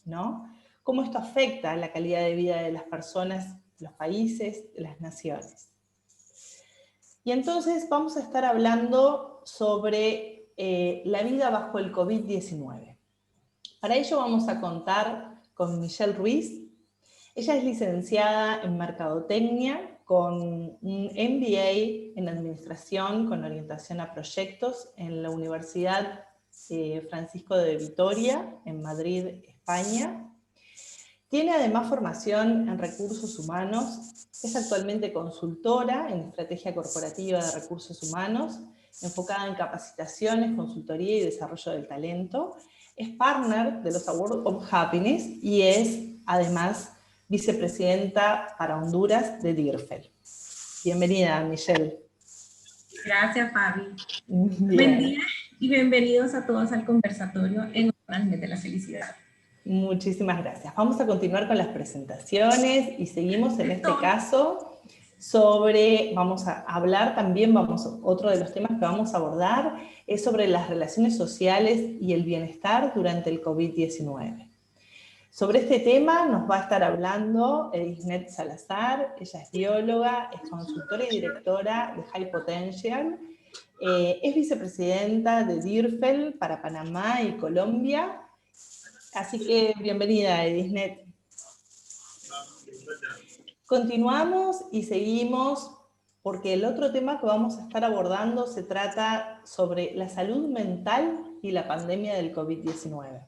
¿no? Cómo esto afecta la calidad de vida de las personas, los países, las naciones. Y entonces vamos a estar hablando sobre la vida bajo el COVID-19. Para ello vamos a contar con Michelle Ruiz. Ella es licenciada en Mercadotecnia con un MBA en Administración con orientación a proyectos en la Universidad Francisco de Vitoria, en Madrid, España. Tiene además formación en recursos humanos, es actualmente consultora en estrategia corporativa de recursos humanos, enfocada en capacitaciones, consultoría y desarrollo del talento. Es partner de los Awards of Happiness y es además vicepresidenta para Honduras de DIRFEL. Bienvenida, Michelle. Gracias, Fabi. Bien. Buen día y bienvenidos a todos al conversatorio en honor al mes de la felicidad. Muchísimas gracias. Vamos a continuar con las presentaciones y seguimos en este caso sobre, vamos a hablar también, otro de los temas que vamos a abordar es sobre las relaciones sociales y el bienestar durante el COVID-19. Sobre este tema nos va a estar hablando Edisnet Salazar. Ella es bióloga, es consultora y directora de High Potential, es vicepresidenta de DIRFEL para Panamá y Colombia. Así que bienvenida, Edisnet. Continuamos y seguimos porque el otro tema que vamos a estar abordando se trata sobre la salud mental y la pandemia del COVID-19.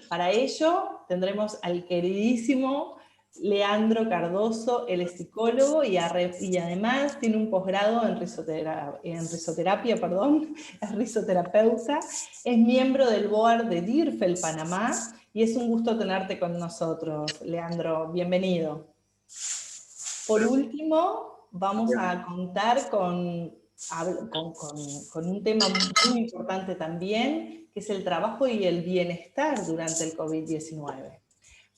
Para ello tendremos al queridísimo Leandro Cardoso, él es psicólogo y además tiene un posgrado en risoterapia, es risoterapeuta, es miembro del board de DIRFEL Panamá y es un gusto tenerte con nosotros, Leandro, bienvenido. Por último, vamos a contar con un tema muy importante también, que es el trabajo y el bienestar durante el COVID-19.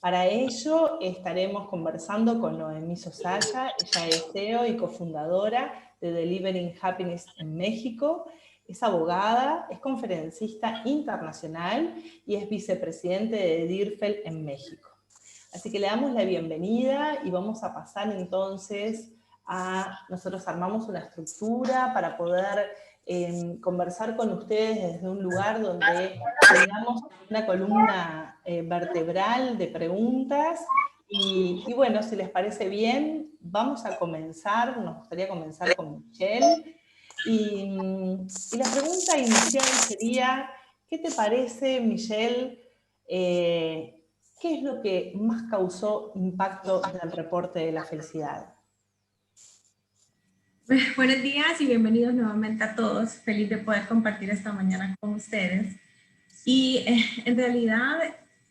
Para ello estaremos conversando con Noemí Sosaya, ella es CEO y cofundadora de Delivering Happiness en México, es abogada, es conferencista internacional y es vicepresidente de DIRFEL en México. Así que le damos la bienvenida y vamos a pasar entonces nosotros armamos una estructura para poder conversar con ustedes desde un lugar donde tengamos una columna vertebral de preguntas y bueno, si les parece bien, vamos a comenzar, nos gustaría comenzar con Michelle y la pregunta inicial sería, ¿qué te parece, Michelle? ¿Qué es lo que más causó impacto del reporte de la felicidad? Buenos días y bienvenidos nuevamente a todos. Feliz de poder compartir esta mañana con ustedes. Y en realidad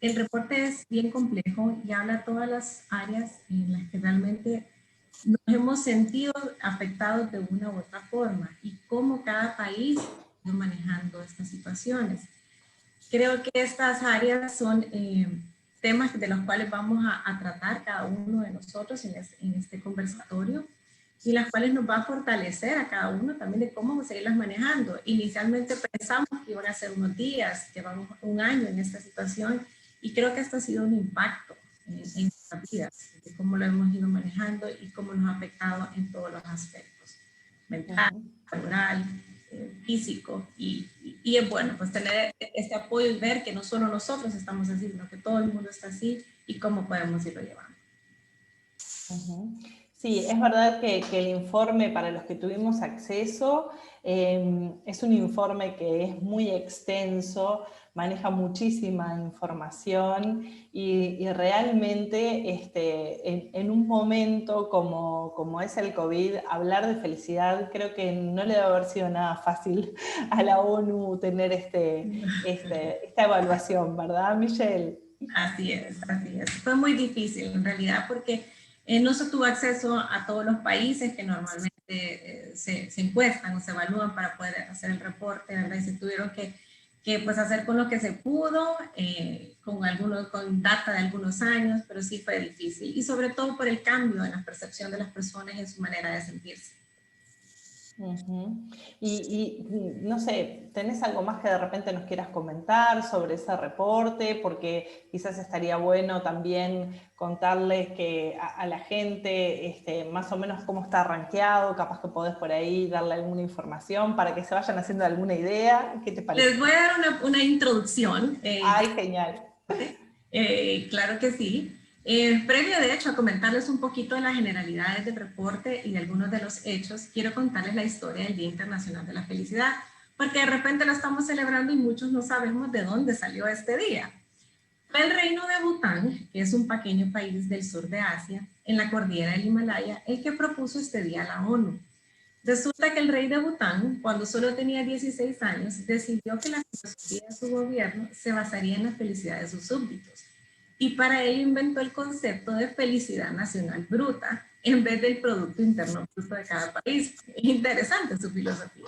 el reporte es bien complejo y habla de todas las áreas en las que realmente nos hemos sentido afectados de una u otra forma y cómo cada país está manejando estas situaciones. Creo que estas áreas son temas de los cuales vamos a tratar cada uno de nosotros en este conversatorio y las cuales nos va a fortalecer a cada uno también de cómo seguirlas manejando. Inicialmente pensamos que iban a ser unos días, llevamos un año en esta situación y creo que esto ha sido un impacto en nuestras vidas, de cómo lo hemos ido manejando y cómo nos ha afectado en todos los aspectos, mental, laboral, físico y es bueno pues tener este apoyo y ver que no solo nosotros estamos así, sino que todo el mundo está así y cómo podemos irlo llevando. Sí, es verdad que el informe para los que tuvimos acceso es un informe que es muy extenso, maneja muchísima información y realmente en un momento como es el COVID, hablar de felicidad creo que no le debe haber sido nada fácil a la ONU tener esta evaluación, ¿verdad, Michelle? Así es, así es. Fue muy difícil en realidad porque no se tuvo acceso a todos los países que normalmente se encuestan o se evalúan para poder hacer el reporte, ¿verdad? Y se tuvieron que pues hacer con lo que se pudo, con data de algunos años, pero sí fue difícil. Y sobre todo por el cambio en la percepción de las personas y en su manera de sentirse. Ujú. No sé, ¿tenés algo más que de repente nos quieras comentar sobre ese reporte? Porque quizás estaría bueno también contarles que a la gente más o menos cómo está rankeado, capaz que podés por ahí darle alguna información para que se vayan haciendo alguna idea. ¿Qué te parece? Les voy a dar una introducción. Ay, genial. Claro que sí. Previo, de hecho, a comentarles un poquito de las generalidades del reporte y de algunos de los hechos, quiero contarles la historia del Día Internacional de la Felicidad, porque de repente lo estamos celebrando y muchos no sabemos de dónde salió este día. Fue el reino de Bután, que es un pequeño país del sur de Asia, en la cordillera del Himalaya, el que propuso este día a la ONU. Resulta que el rey de Bután, cuando solo tenía 16 años, decidió que la filosofía de su gobierno se basaría en la felicidad de sus súbditos. Y para ello inventó el concepto de felicidad nacional bruta en vez del Producto Interno Bruto de cada país. Interesante su filosofía.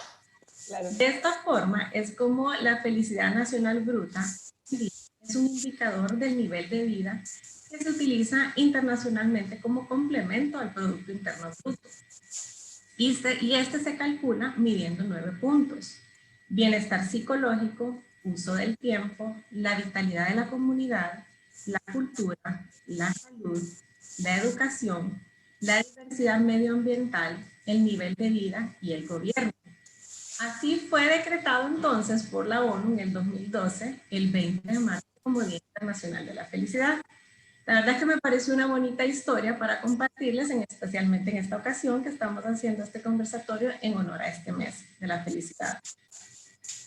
Claro. De esta forma es como la felicidad nacional bruta es un indicador del nivel de vida que se utiliza internacionalmente como complemento al Producto Interno Bruto. Y este se calcula midiendo 9 puntos: bienestar psicológico, uso del tiempo, la vitalidad de la comunidad, la cultura, la salud, la educación, la diversidad medioambiental, el nivel de vida y el gobierno. Así fue decretado entonces por la ONU en el 2012, el 20 de marzo, como Día Internacional de la Felicidad. La verdad es que me pareció una bonita historia para compartirles, especialmente en esta ocasión que estamos haciendo este conversatorio en honor a este mes de la felicidad.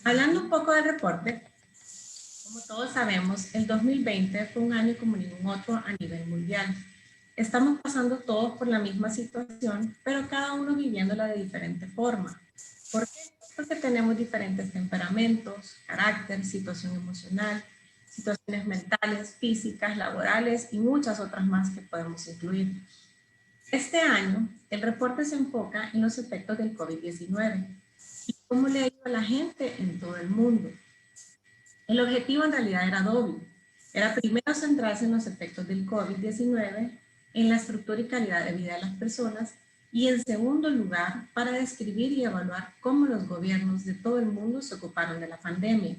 Hablando un poco del reporte, como todos sabemos, el 2020 fue un año como ningún otro a nivel mundial. Estamos pasando todos por la misma situación, pero cada uno viviéndola de diferente forma. ¿Por qué? Porque tenemos diferentes temperamentos, carácter, situación emocional, situaciones mentales, físicas, laborales y muchas otras más que podemos incluir. Este año, el reporte se enfoca en los efectos del COVID-19 y cómo le ha ido a la gente en todo el mundo. El objetivo en realidad era doble. Era primero centrarse en los efectos del COVID-19, en la estructura y calidad de vida de las personas, y en segundo lugar, para describir y evaluar cómo los gobiernos de todo el mundo se ocuparon de la pandemia.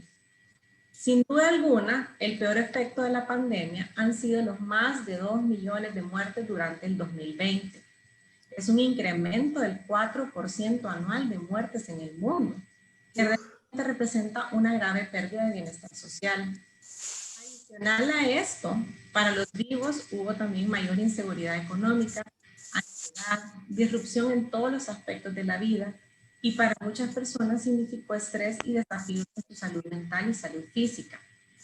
Sin duda alguna, el peor efecto de la pandemia han sido los más de 2 millones de muertes durante el 2020. Es un incremento del 4% anual de muertes en el mundo, que realmente representa una grave pérdida de bienestar social. Adicional a esto, para los vivos hubo también mayor inseguridad económica, ansiedad, disrupción en todos los aspectos de la vida, y para muchas personas significó estrés y desafíos en su salud mental y salud física,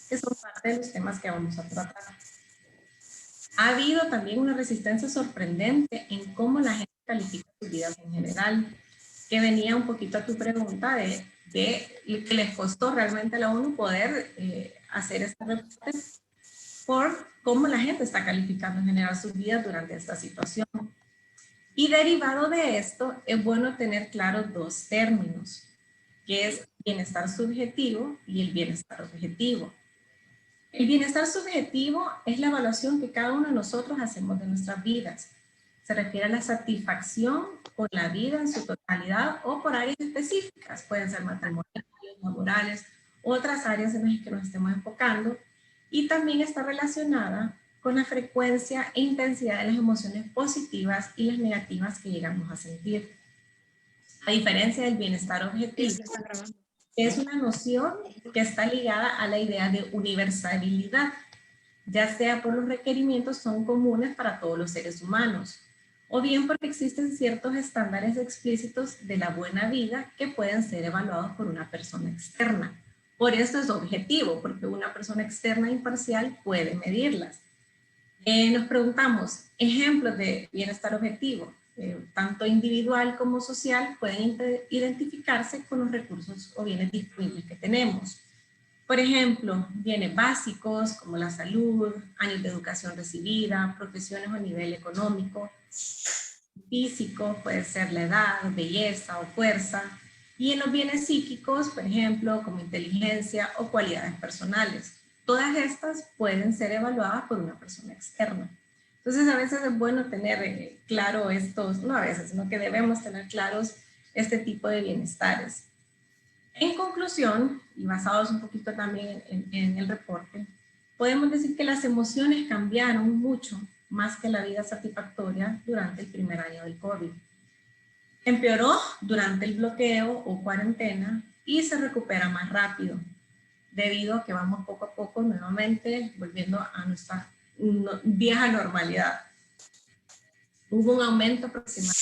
que son parte de los temas que vamos a tratar. Ha habido también una resistencia sorprendente en cómo la gente califica sus vidas en general, que venía un poquito a tu pregunta de que les costó realmente a la ONU poder hacer este reporte por cómo la gente está calificando en general sus vidas durante esta situación. Y derivado de esto, es bueno tener claros dos términos, que es bienestar subjetivo y el bienestar objetivo. El bienestar subjetivo es la evaluación que cada uno de nosotros hacemos de nuestras vidas. Se refiere a la satisfacción con la vida en su totalidad o por áreas específicas. Pueden ser matrimoniales, laborales, otras áreas en las que nos estemos enfocando. Y también está relacionada con la frecuencia e intensidad de las emociones positivas y las negativas que llegamos a sentir. A diferencia del bienestar objetivo, es una noción que está ligada a la idea de universalidad, ya sea por los requerimientos son comunes para todos los seres humanos, o bien porque existen ciertos estándares explícitos de la buena vida que pueden ser evaluados por una persona externa. Por eso es objetivo, porque una persona externa imparcial puede medirlas. Nos preguntamos, ejemplos de bienestar objetivo, tanto individual como social, pueden identificarse con los recursos o bienes disponibles que tenemos. Por ejemplo, bienes básicos como la salud, años de educación recibida, profesiones o nivel económico, físico, puede ser la edad, belleza o fuerza, y en los bienes psíquicos, por ejemplo, como inteligencia o cualidades personales. Todas estas pueden ser evaluadas por una persona externa. Entonces, a veces es bueno tener claro estos, no a veces, sino que debemos tener claros este tipo de bienestares. En conclusión, y basados un poquito también en el reporte, podemos decir que las emociones cambiaron mucho más que la vida satisfactoria durante el primer año del COVID. Empeoró durante el bloqueo o cuarentena y se recupera más rápido, debido a que vamos poco a poco nuevamente volviendo a nuestra vieja normalidad. Hubo un aumento aproximadamente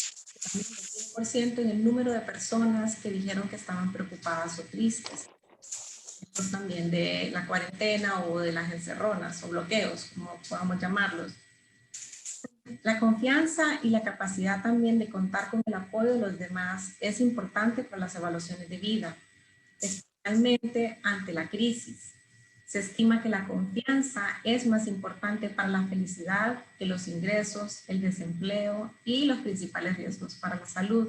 del 10% en el número de personas que dijeron que estaban preocupadas o tristes. Esto también de la cuarentena o de las encerronas o bloqueos, como podamos llamarlos. La confianza y la capacidad también de contar con el apoyo de los demás es importante para las evaluaciones de vida, especialmente ante la crisis. Se estima que la confianza es más importante para la felicidad que los ingresos, el desempleo y los principales riesgos para la salud.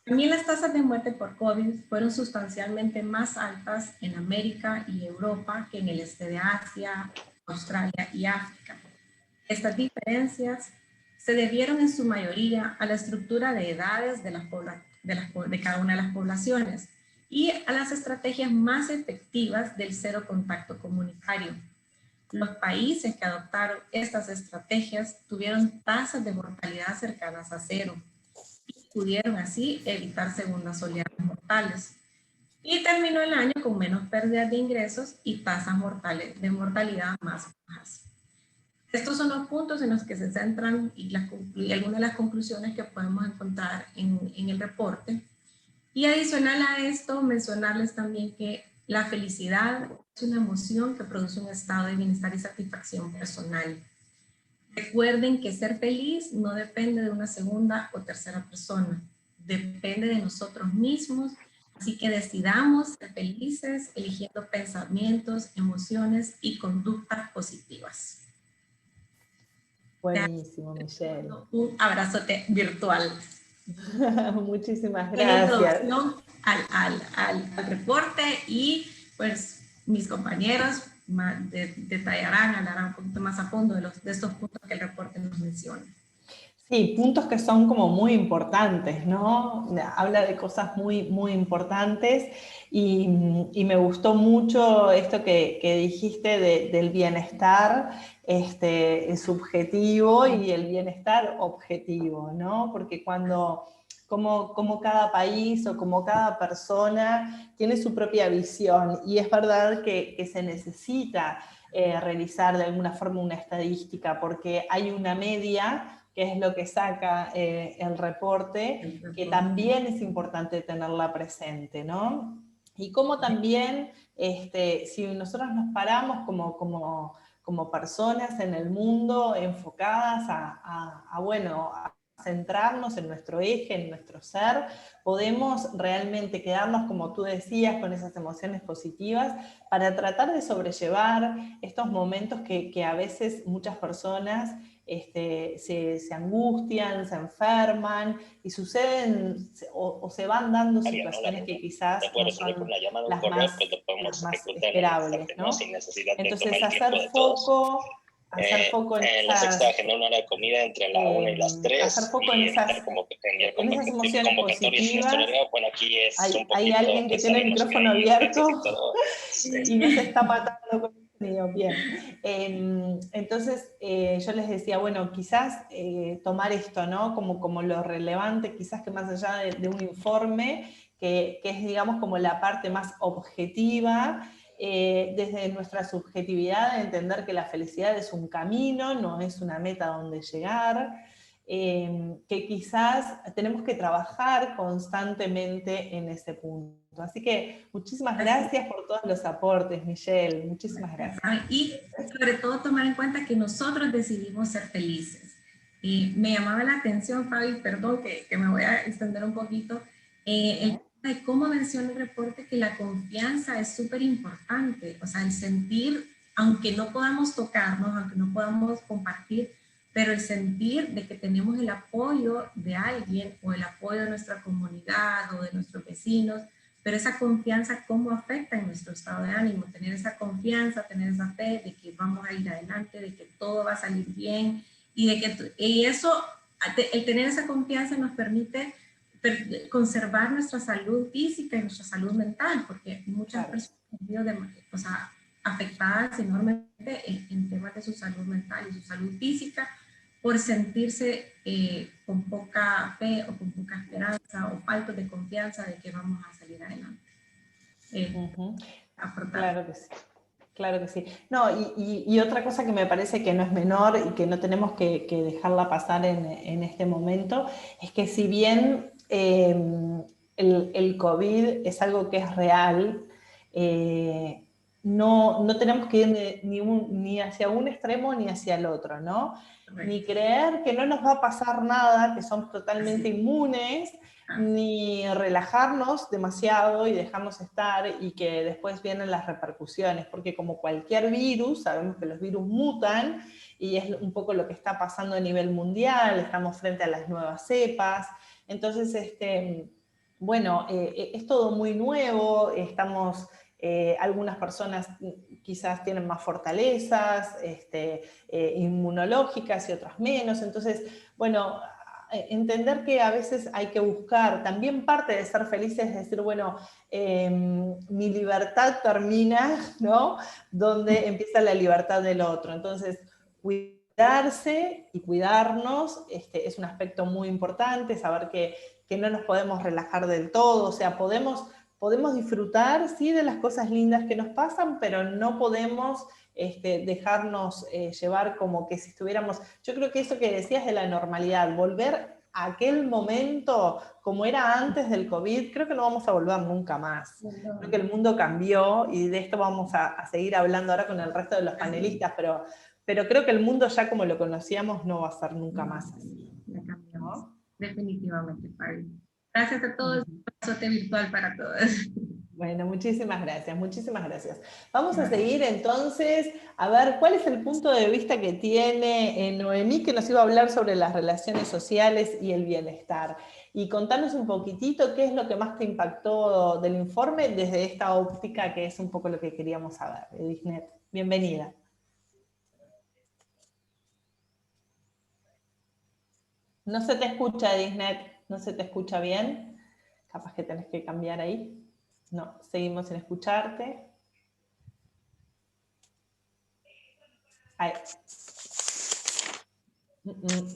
También las tasas de muerte por COVID fueron sustancialmente más altas en América y Europa que en el este de Asia, Australia y África. Estas diferencias se debieron en su mayoría a la estructura de edades de cada una de las poblaciones y a las estrategias más efectivas del cero contacto comunitario. Los países que adoptaron estas estrategias tuvieron tasas de mortalidad cercanas a cero y pudieron así evitar segundas oleadas mortales. Y terminó el año con menos pérdidas de ingresos y tasas de mortalidad más bajas. Estos son los puntos en los que se centran y algunas de las conclusiones que podemos encontrar en el reporte. Y adicional a esto, mencionarles también que la felicidad es una emoción que produce un estado de bienestar y satisfacción personal. Recuerden que ser feliz no depende de una segunda o tercera persona, depende de nosotros mismos, así que decidamos ser felices eligiendo pensamientos, emociones y conductas positivas. Buenísimo, Michelle. Un abrazote virtual. Muchísimas En la gracias. introducción al reporte y pues mis compañeros detallarán, hablarán un poquito más a fondo de estos puntos que el reporte nos menciona. Sí, puntos que son como muy importantes, ¿no? Habla de cosas muy, muy importantes y me gustó mucho esto que dijiste del bienestar subjetivo y el bienestar objetivo, ¿no? Porque como cada país o como cada persona tiene su propia visión y es verdad que se necesita realizar de alguna forma una estadística porque hay una media que es lo que saca el reporte, que también es importante tenerla presente, ¿no? Y como también, si nosotros nos paramos como personas en el mundo enfocadas a centrarnos en nuestro eje, en nuestro ser, podemos realmente quedarnos, como tú decías, con esas emociones positivas para tratar de sobrellevar estos momentos que a veces muchas personas se angustian, se enferman y suceden o se van dando situaciones que quizás no son las más esperables, ¿no? Entonces hacer foco en la sexta esas, agenda una hora de comida entre la 1 y las 3 hacer foco en esas emociones positivas. Bueno, aquí es Hay alguien que tiene el micrófono abierto y no se está matando con el sonido. Bien. Entonces, yo les decía, bueno, quizás tomar esto, ¿no? Como lo relevante, quizás que más allá de un informe, que es, digamos, como la parte más objetiva, desde nuestra subjetividad, de entender que la felicidad es un camino, no es una meta donde llegar, que quizás tenemos que trabajar constantemente en ese punto. Así que muchísimas gracias por todos los aportes, Michelle, muchísimas gracias. Y sobre todo tomar en cuenta que nosotros decidimos ser felices. Me llamaba la atención, Fabi, perdón que me voy a extender un poquito, el tema de cómo menciona el reporte que la confianza es súper importante, o sea, el sentir, aunque no podamos tocarnos, aunque no podamos compartir, pero el sentir de que tenemos el apoyo de alguien o el apoyo de nuestra comunidad o de nuestros vecinos, pero esa confianza, ¿cómo afecta en nuestro estado de ánimo? Tener esa confianza, tener esa fe de que vamos a ir adelante, de que todo va a salir bien y de que y eso, el tener esa confianza nos permite conservar nuestra salud física y nuestra salud mental, porque muchas Claro. personas han sido afectadas enormemente en temas de su salud mental y su salud física por sentirse con poca fe o con poca esperanza o falta de confianza de que vamos a salir adelante. Claro que sí. Claro que sí. No, y otra cosa que me parece que no es menor y que no tenemos que dejarla pasar en este momento, es que si bien el COVID es algo que es real, no tenemos que ir ni hacia un extremo ni hacia el otro, ¿no? Correcto. Ni creer que no nos va a pasar nada, que somos totalmente inmunes, ni relajarnos demasiado y dejarnos estar y que después vienen las repercusiones, porque como cualquier virus, sabemos que los virus mutan y es un poco lo que está pasando a nivel mundial, estamos frente a las nuevas cepas, entonces, bueno, es todo muy nuevo, estamos... algunas personas quizás tienen más fortalezas inmunológicas y otras menos, entonces, bueno, entender que a veces hay que buscar, también parte de ser felices es decir, bueno, mi libertad termina, ¿no? Donde empieza la libertad del otro. Entonces, cuidarse y cuidarnos es un aspecto muy importante, saber que no nos podemos relajar del todo, o sea, podemos disfrutar, sí, de las cosas lindas que nos pasan, pero no podemos dejarnos llevar como que si estuviéramos... Yo creo que eso que decías de la normalidad, volver a aquel momento como era antes del COVID, creo que no vamos a volver nunca más. Creo que el mundo cambió y de esto vamos a seguir hablando ahora con el resto de los panelistas, pero creo que el mundo ya como lo conocíamos no va a ser nunca más así. Ya cambiamos, ¿no? Definitivamente, Fabi. Gracias a todos, un pasote virtual para todos. Bueno, muchísimas gracias, muchísimas gracias. Vamos a seguir entonces, a ver, ¿cuál es el punto de vista que tiene Noemí, que nos iba a hablar sobre las relaciones sociales y el bienestar? Y contanos un poquitito qué es lo que más te impactó del informe desde esta óptica, que es un poco lo que queríamos saber. Edithnet, bienvenida. No se te escucha, Edithnet, no se te escucha bien. Capaz que tenés que cambiar ahí. No, seguimos sin escucharte. Ahí.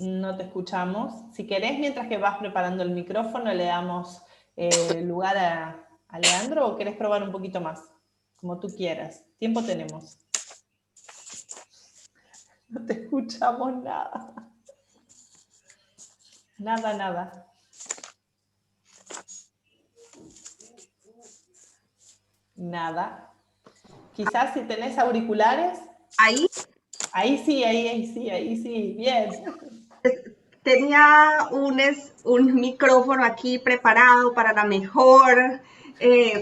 No te escuchamos. Si querés, mientras que vas preparando el micrófono, le damos lugar a Leandro, ¿o querés probar un poquito más? Como tú quieras. Tiempo tenemos. No te escuchamos nada. Nada. Nada. Quizás si tenés auriculares. Ahí. Ahí sí, bien. Tenía un micrófono aquí preparado para la mejor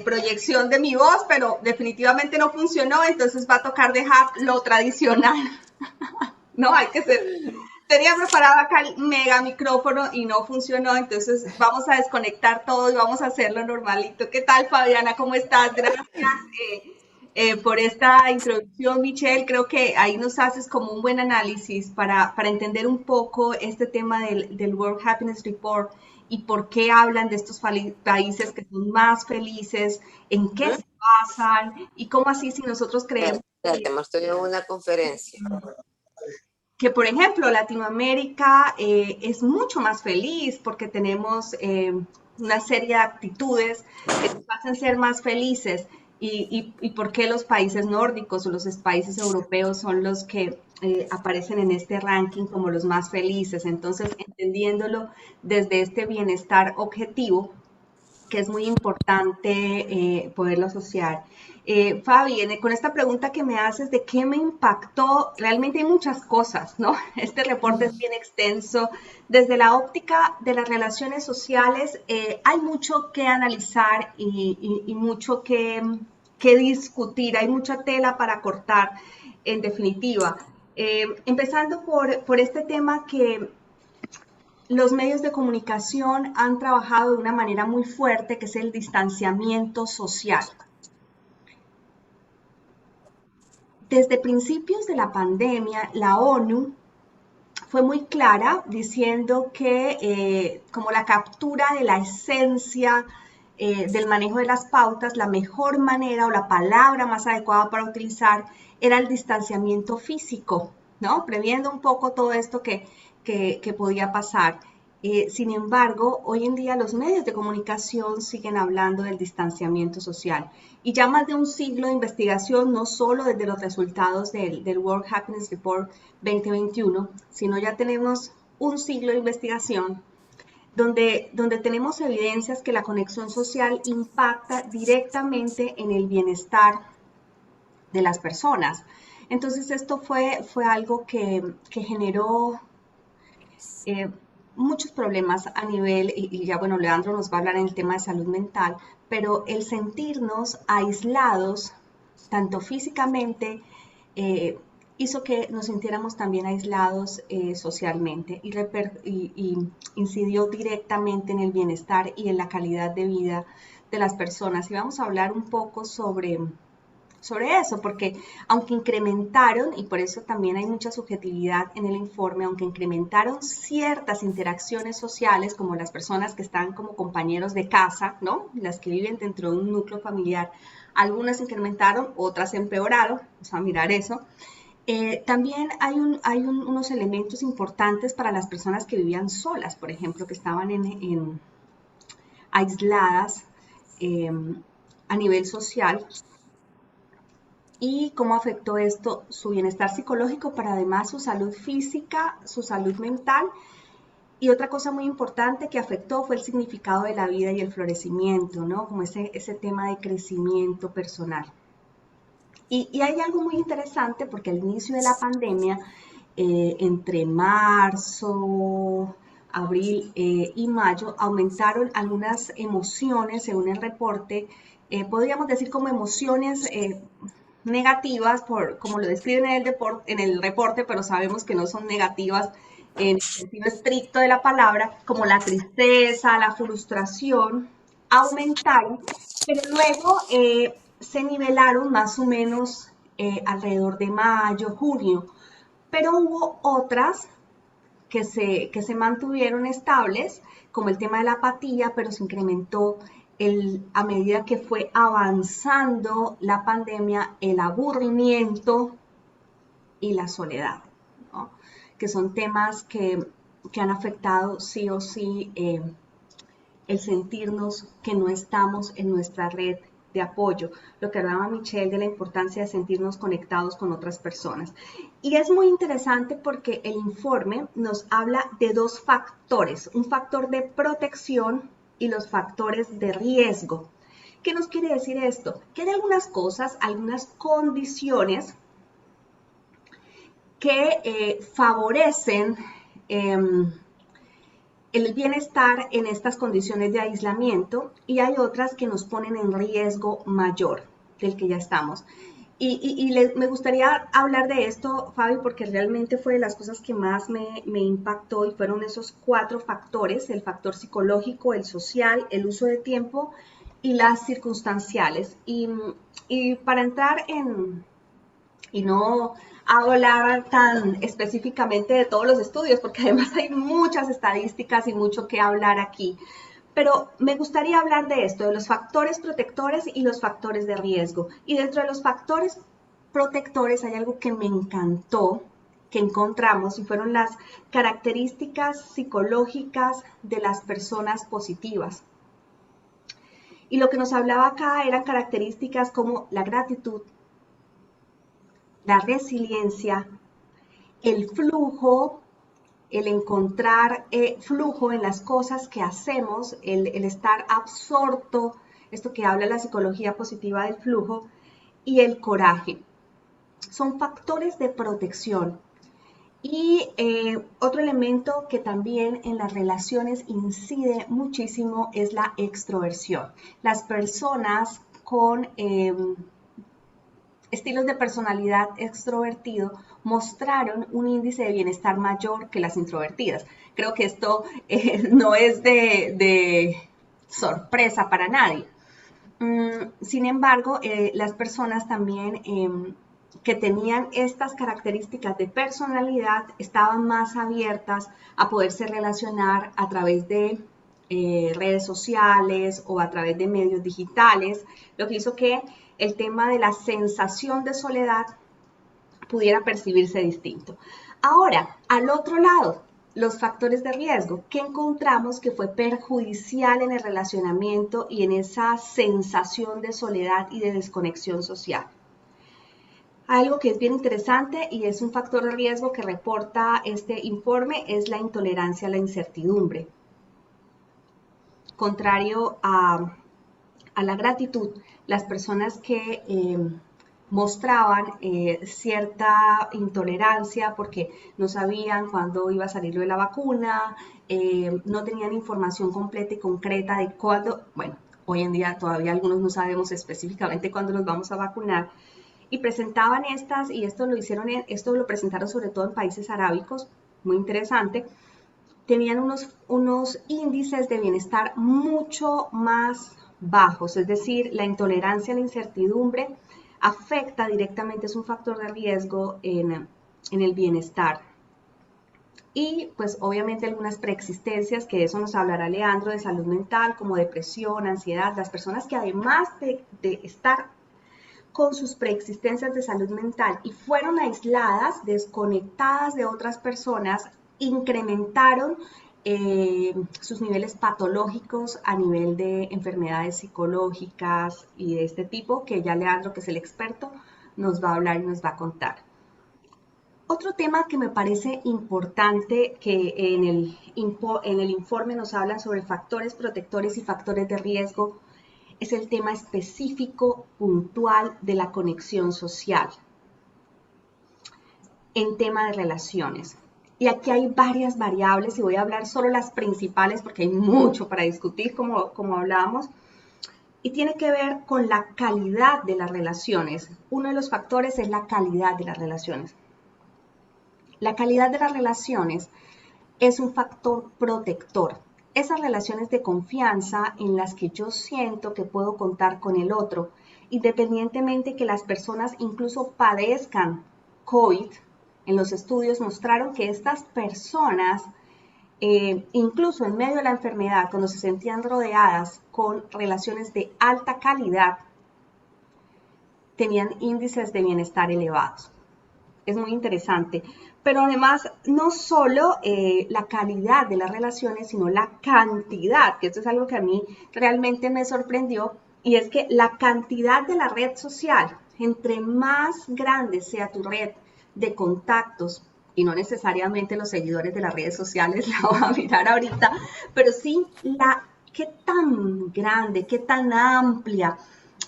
proyección de mi voz, pero definitivamente no funcionó, entonces va a tocar dejar lo tradicional. No, hay que ser... Tenía preparado acá el mega micrófono y no funcionó, entonces vamos a desconectar todo y vamos a hacerlo normalito. ¿Qué tal, Fabiana? ¿Cómo estás? Gracias por esta introducción, Michelle. Creo que ahí nos haces como un buen análisis para entender un poco este tema del World Happiness Report y por qué hablan de estos países que son más felices, en qué se basan y cómo así si nosotros creemos... Estoy en una conferencia. Que, por ejemplo, Latinoamérica es mucho más feliz porque tenemos una serie de actitudes que nos hacen ser más felices. Y por qué los países nórdicos o los países europeos son los que aparecen en este ranking como los más felices. Entonces, entendiéndolo desde este bienestar objetivo, que es muy importante poderlo asociar. Fabi, con esta pregunta que me haces de qué me impactó, realmente hay muchas cosas, ¿no? Este reporte es bien extenso. Desde la óptica de las relaciones sociales, hay mucho que analizar y mucho que discutir, hay mucha tela para cortar, en definitiva. Empezando por este tema que los medios de comunicación han trabajado de una manera muy fuerte, que es el distanciamiento social. Desde principios de la pandemia, la ONU fue muy clara diciendo que como la captura de la esencia del manejo de las pautas, la mejor manera o la palabra más adecuada para utilizar era el distanciamiento físico, ¿no? Previendo un poco todo esto que podía pasar. Sin embargo, hoy en día los medios de comunicación siguen hablando del distanciamiento social. Y ya más de un siglo de investigación, no solo desde los resultados del World Happiness Report 2021, sino ya tenemos un siglo de investigación donde tenemos evidencias que la conexión social impacta directamente en el bienestar de las personas. Entonces esto fue algo que generó muchos problemas a nivel, y ya bueno, Leandro nos va a hablar en el tema de salud mental, pero el sentirnos aislados, tanto físicamente, hizo que nos sintiéramos también aislados socialmente y incidió directamente en el bienestar y en la calidad de vida de las personas. Y vamos a hablar un poco sobre eso, porque aunque incrementaron, y por eso también hay mucha subjetividad en el informe, aunque incrementaron ciertas interacciones sociales, como las personas que están como compañeros de casa, ¿no? Las que viven dentro de un núcleo familiar, algunas incrementaron, otras empeoraron, vamos a mirar eso. También hay unos elementos importantes para las personas que vivían solas, por ejemplo, que estaban aisladas a nivel social, y cómo afectó esto su bienestar psicológico, pero además su salud física, su salud mental. Y otra cosa muy importante que afectó fue el significado de la vida y el florecimiento, ¿no? Como ese tema de crecimiento personal. Y hay algo muy interesante porque al inicio de la pandemia, entre marzo, abril y mayo, aumentaron algunas emociones según el reporte, podríamos decir como emociones negativas, como lo describen en el reporte, pero sabemos que no son negativas en el sentido estricto de la palabra, como la tristeza, la frustración, aumentaron, pero luego se nivelaron más o menos alrededor de mayo, junio, pero hubo otras que se mantuvieron estables, como el tema de la apatía, pero se incrementó a medida que fue avanzando la pandemia, el aburrimiento y la soledad, ¿no? Que son temas que han afectado sí o sí el sentirnos que no estamos en nuestra red de apoyo, lo que hablaba Michelle de la importancia de sentirnos conectados con otras personas. Y es muy interesante porque el informe nos habla de dos factores, un factor de protección y los factores de riesgo. ¿Qué nos quiere decir esto? Que hay algunas cosas, algunas condiciones que favorecen el bienestar en estas condiciones de aislamiento, y hay otras que nos ponen en riesgo mayor del que ya estamos. Me gustaría hablar de esto, Fabi, porque realmente fue de las cosas que más me impactó, y fueron esos 4 factores: el factor psicológico, el social, el uso de tiempo y las circunstanciales. Y para entrar y no hablar tan específicamente de todos los estudios, porque además hay muchas estadísticas y mucho que hablar aquí, pero me gustaría hablar de esto, de los factores protectores y los factores de riesgo. Y dentro de los factores protectores hay algo que me encantó, que encontramos, y fueron las características psicológicas de las personas positivas. Y lo que nos hablaba acá eran características como la gratitud, la resiliencia, el flujo, el encontrar flujo en las cosas que hacemos, el estar absorto, esto que habla la psicología positiva del flujo, y el coraje. Son factores de protección. Y otro elemento que también en las relaciones incide muchísimo es la extroversión. Las personas con estilos de personalidad extrovertido mostraron un índice de bienestar mayor que las introvertidas. Creo que esto no es de sorpresa para nadie. Sin embargo, las personas también que tenían estas características de personalidad estaban más abiertas a poderse relacionar a través de redes sociales o a través de medios digitales, lo que hizo que el tema de la sensación de soledad pudiera percibirse distinto. Ahora, al otro lado, los factores de riesgo, ¿qué encontramos que fue perjudicial en el relacionamiento y en esa sensación de soledad y de desconexión social? Algo que es bien interesante y es un factor de riesgo que reporta este informe es la intolerancia a la incertidumbre. Contrario a la gratitud, las personas que mostraban cierta intolerancia porque no sabían cuándo iba a salir lo de la vacuna, no tenían información completa y concreta de cuándo, bueno, hoy en día todavía algunos no sabemos específicamente cuándo nos vamos a vacunar, y presentaban estas, y esto lo presentaron sobre todo en países arábicos, muy interesante, tenían unos índices de bienestar mucho más bajos, es decir, la intolerancia a la incertidumbre afecta directamente, es un factor de riesgo en el bienestar. Y pues obviamente algunas preexistencias, que eso nos hablará Leandro, de salud mental, como depresión, ansiedad, las personas que además de estar con sus preexistencias de salud mental y fueron aisladas, desconectadas de otras personas, incrementaron sus niveles patológicos a nivel de enfermedades psicológicas y de este tipo, que ya Leandro, que es el experto, nos va a hablar y nos va a contar. Otro tema que me parece importante, que en el informe nos habla sobre factores protectores y factores de riesgo, es el tema específico, puntual de la conexión social en tema de relaciones. Y aquí hay varias variables y voy a hablar solo las principales porque hay mucho para discutir, como hablábamos, y tiene que ver con la calidad de las relaciones. Uno de los factores es la calidad de las relaciones. La calidad de las relaciones es un factor protector. Esas relaciones de confianza en las que yo siento que puedo contar con el otro, independientemente que las personas incluso padezcan COVID. En los estudios mostraron que estas personas, incluso en medio de la enfermedad, cuando se sentían rodeadas con relaciones de alta calidad, tenían índices de bienestar elevados. Es muy interesante. Pero además, no solo la calidad de las relaciones, sino la cantidad, que esto es algo que a mí realmente me sorprendió, y es que la cantidad de la red social, entre más grande sea tu red de contactos, y no necesariamente los seguidores de las redes sociales la voy a mirar ahorita, pero sí qué tan grande, qué tan amplia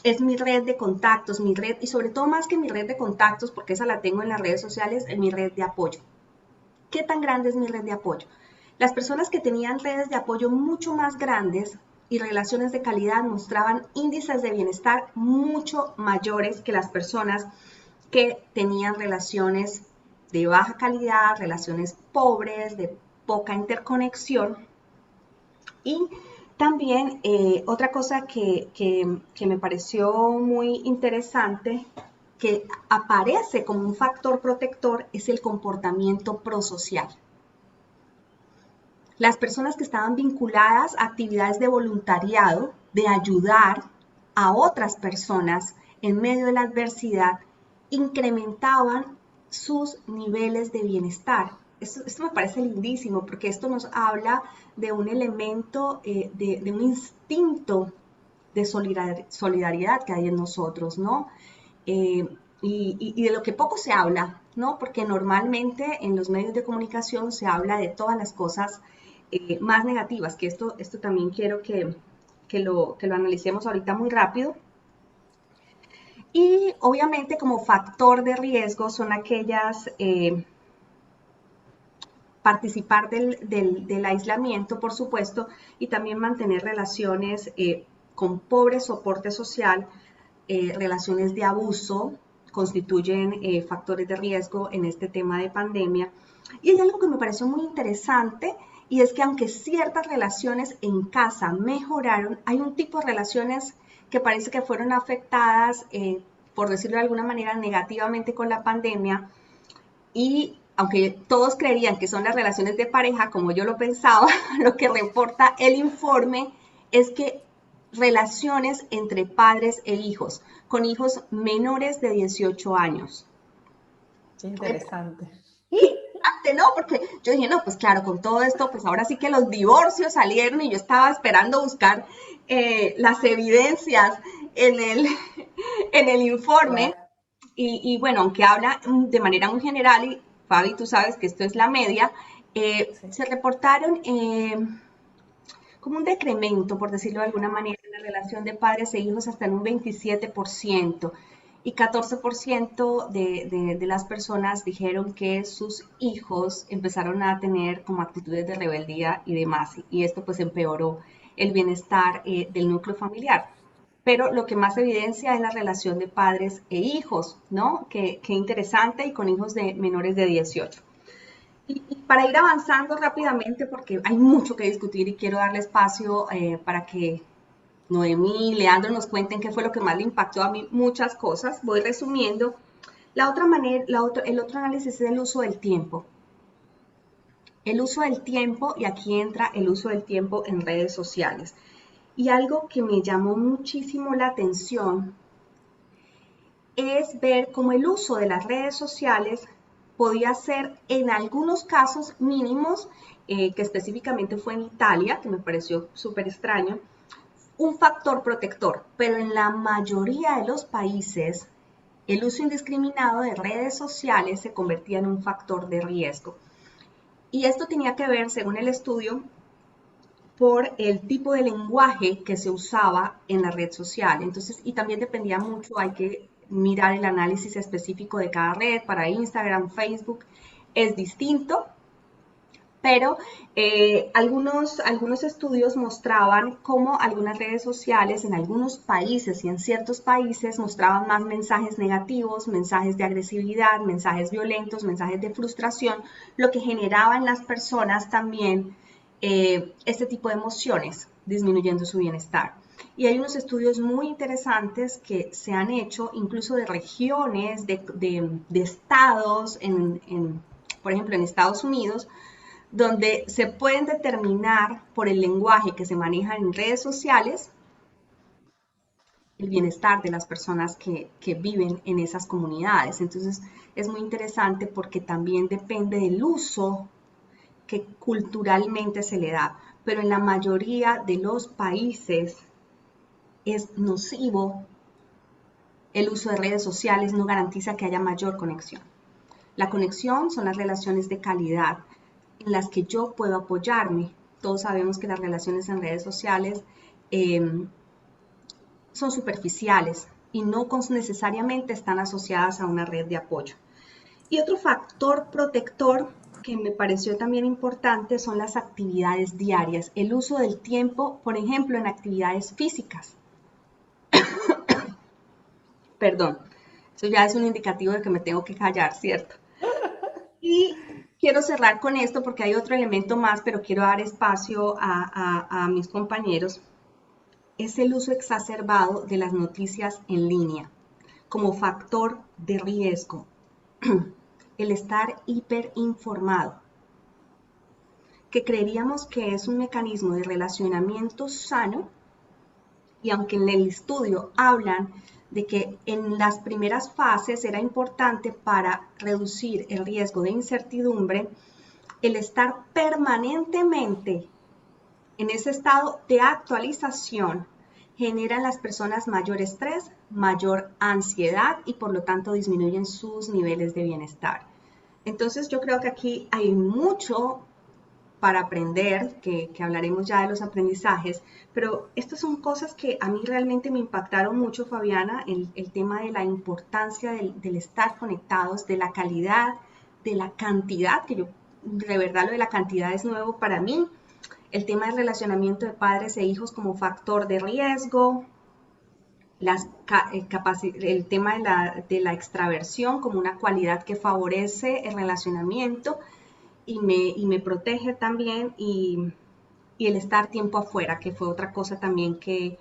es mi red de contactos, mi red, y sobre todo más que mi red de contactos, porque esa la tengo en las redes sociales, en mi red de apoyo. ¿Qué tan grande es mi red de apoyo? Las personas que tenían redes de apoyo mucho más grandes y relaciones de calidad mostraban índices de bienestar mucho mayores que las personas que tenían relaciones de baja calidad, relaciones pobres, de poca interconexión. Y también otra cosa que me pareció muy interesante, que aparece como un factor protector, es el comportamiento prosocial. Las personas que estaban vinculadas a actividades de voluntariado, de ayudar a otras personas en medio de la adversidad, incrementaban sus niveles de bienestar. Esto me parece lindísimo porque esto nos habla de un elemento, de un instinto de solidaridad que hay en nosotros, ¿no? Y de lo que poco se habla, ¿no? Porque normalmente en los medios de comunicación se habla de todas las cosas más negativas, que esto también quiero que lo analicemos ahorita muy rápido. Y obviamente como factor de riesgo son aquellas... participar del aislamiento, por supuesto, y también mantener relaciones con pobre soporte social, relaciones de abuso, constituyen factores de riesgo en este tema de pandemia. Y hay algo que me pareció muy interesante, y es que aunque ciertas relaciones en casa mejoraron, hay un tipo de relaciones que parece que fueron afectadas por decirlo de alguna manera, negativamente con la pandemia. Y aunque todos creerían que son las relaciones de pareja, como yo lo pensaba, lo que reporta el informe es que relaciones entre padres e hijos, con hijos menores de 18 años. Qué interesante. ¿No? Porque yo dije, no, pues claro, con todo esto, pues ahora sí que los divorcios salieron y yo estaba esperando buscar las evidencias en el informe. Claro. Y bueno, aunque habla de manera muy general, y Fabi, tú sabes que esto es la media, Sí. se reportaron como un decremento, por decirlo de alguna manera, en la relación de padres e hijos hasta en un 27%. Y 14% de las personas dijeron que sus hijos empezaron a tener como actitudes de rebeldía y demás. Y esto pues empeoró el bienestar del núcleo familiar. Pero lo que más evidencia es la relación de padres e hijos, ¿no? Qué interesante, y con hijos de menores de 18. Y para ir avanzando rápidamente, porque hay mucho que discutir y quiero darle espacio para que Noemí y Leandro nos cuenten qué fue lo que más le impactó a mí, muchas cosas. Voy resumiendo. La otra manera, el otro análisis es el uso del tiempo. El uso del tiempo, y aquí entra el uso del tiempo en redes sociales. Y algo que me llamó muchísimo la atención es ver cómo el uso de las redes sociales podía ser en algunos casos mínimos, que específicamente fue en Italia, que me pareció súper extraño, un factor protector, pero en la mayoría de los países el uso indiscriminado de redes sociales se convertía en un factor de riesgo. Y esto tenía que ver, según el estudio, por el tipo de lenguaje que se usaba en la red social. Entonces, y también dependía mucho, hay que mirar el análisis específico de cada red. Para Instagram, Facebook es distinto, pero algunos estudios mostraban cómo algunas redes sociales en algunos países y en ciertos países mostraban más mensajes negativos, mensajes de agresividad, mensajes violentos, mensajes de frustración, lo que generaba en las personas también este tipo de emociones, disminuyendo su bienestar. Y hay unos estudios muy interesantes que se han hecho, incluso de regiones, de estados, por ejemplo, en Estados Unidos, donde se pueden determinar por el lenguaje que se maneja en redes sociales el bienestar de las personas que viven en esas comunidades. Entonces, es muy interesante porque también depende del uso que culturalmente se le da, pero en la mayoría de los países es nocivo el uso de redes sociales, no garantiza que haya mayor conexión. La conexión son las relaciones de calidad en las que yo puedo apoyarme. Todos sabemos que las relaciones en redes sociales son superficiales y no necesariamente están asociadas a una red de apoyo. Y otro factor protector que me pareció también importante son las actividades diarias, el uso del tiempo, por ejemplo, en actividades físicas. Perdón, eso ya es un indicativo de que me tengo que callar, ¿cierto? Y quiero cerrar con esto porque hay otro elemento más, pero quiero dar espacio a mis compañeros. Es el uso exacerbado de las noticias en línea como factor de riesgo. El estar hiperinformado, que creeríamos que es un mecanismo de relacionamiento sano, y aunque en el estudio hablan de que en las primeras fases era importante para reducir el riesgo de incertidumbre, el estar permanentemente en ese estado de actualización genera en las personas mayor estrés, mayor ansiedad y por lo tanto disminuyen sus niveles de bienestar. Entonces yo creo que aquí hay mucho para aprender, que hablaremos ya de los aprendizajes, pero estas son cosas que a mí realmente me impactaron mucho, Fabiana, el tema de la importancia del estar conectados, de la calidad, de la cantidad, que yo, de verdad lo de la cantidad es nuevo para mí, el tema del relacionamiento de padres e hijos como factor de riesgo, el tema de la extraversión como una cualidad que favorece el relacionamiento y me protege también, y el estar tiempo afuera, que fue otra cosa también que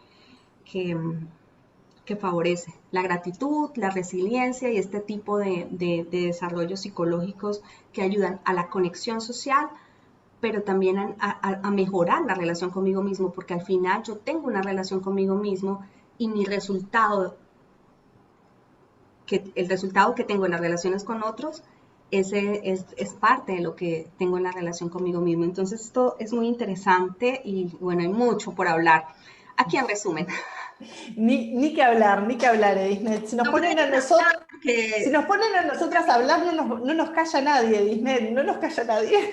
que favorece la gratitud, la resiliencia y este tipo de desarrollos psicológicos que ayudan a la conexión social, pero también a mejorar la relación conmigo mismo, porque al final yo tengo una relación conmigo mismo y mi resultado, el resultado que tengo en las relaciones con otros, ese es parte de lo que tengo en la relación conmigo mismo. Entonces esto es muy interesante y bueno, hay mucho por hablar. Aquí en resumen. Ni que hablar, Edisnet. Si nos ponen a nosotras a hablar, no nos calla nadie, Edisnet, no nos calla nadie.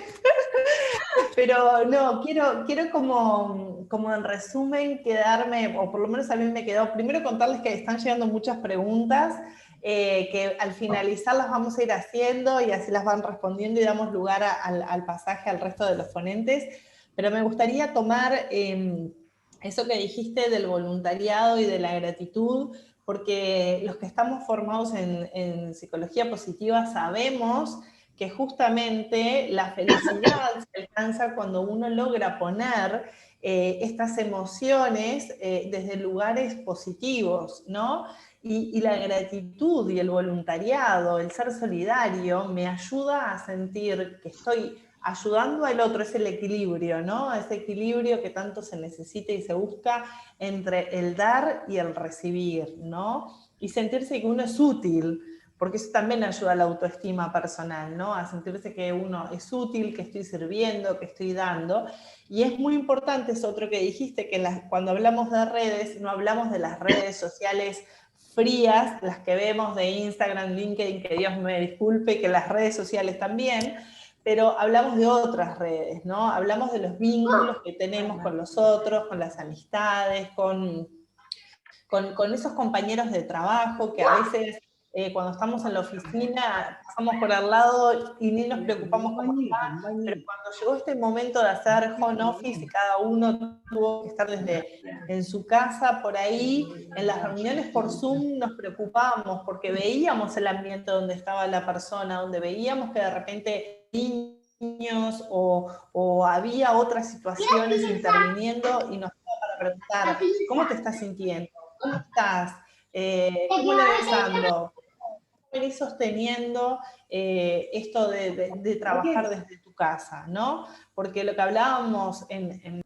Pero no, quiero como en resumen quedarme, o por lo menos a mí me quedó, primero contarles que están llegando muchas preguntas, que al finalizar las vamos a ir haciendo y así las van respondiendo y damos lugar al pasaje al resto de los ponentes. Pero me gustaría tomar eso que dijiste del voluntariado y de la gratitud, porque los que estamos formados en psicología positiva sabemos que justamente la felicidad se alcanza cuando uno logra poner estas emociones desde lugares positivos, ¿no? Y la gratitud y el voluntariado, el ser solidario, me ayuda a sentir que estoy ayudando al otro, es el equilibrio, ¿no? Ese equilibrio que tanto se necesita y se busca entre el dar y el recibir, ¿no? Y sentirse que uno es útil, porque eso también ayuda a la autoestima personal, ¿no? A sentirse que uno es útil, que estoy sirviendo, que estoy dando. Y es muy importante eso otro que dijiste, que cuando hablamos de redes, no hablamos de las redes sociales frías, las que vemos de Instagram, LinkedIn, que Dios me disculpe, que las redes sociales también, pero hablamos de otras redes, ¿no? Hablamos de los vínculos que tenemos con los otros, con las amistades, con esos compañeros de trabajo que a veces cuando estamos en la oficina pasamos por al lado y ni nos preocupamos cómo está, pero cuando llegó este momento de hacer home office y cada uno tuvo que estar desde en su casa, por ahí, en las reuniones por Zoom nos preocupábamos porque veíamos el ambiente donde estaba la persona, donde veíamos que de repente niños o había otras situaciones interviniendo y nos daba para preguntar, ¿cómo te estás sintiendo? ¿Cómo estás? ¿Cómo le ves dando? ¿Cómo venís sosteniendo esto de trabajar desde tu casa, ¿no? Porque lo que hablábamos en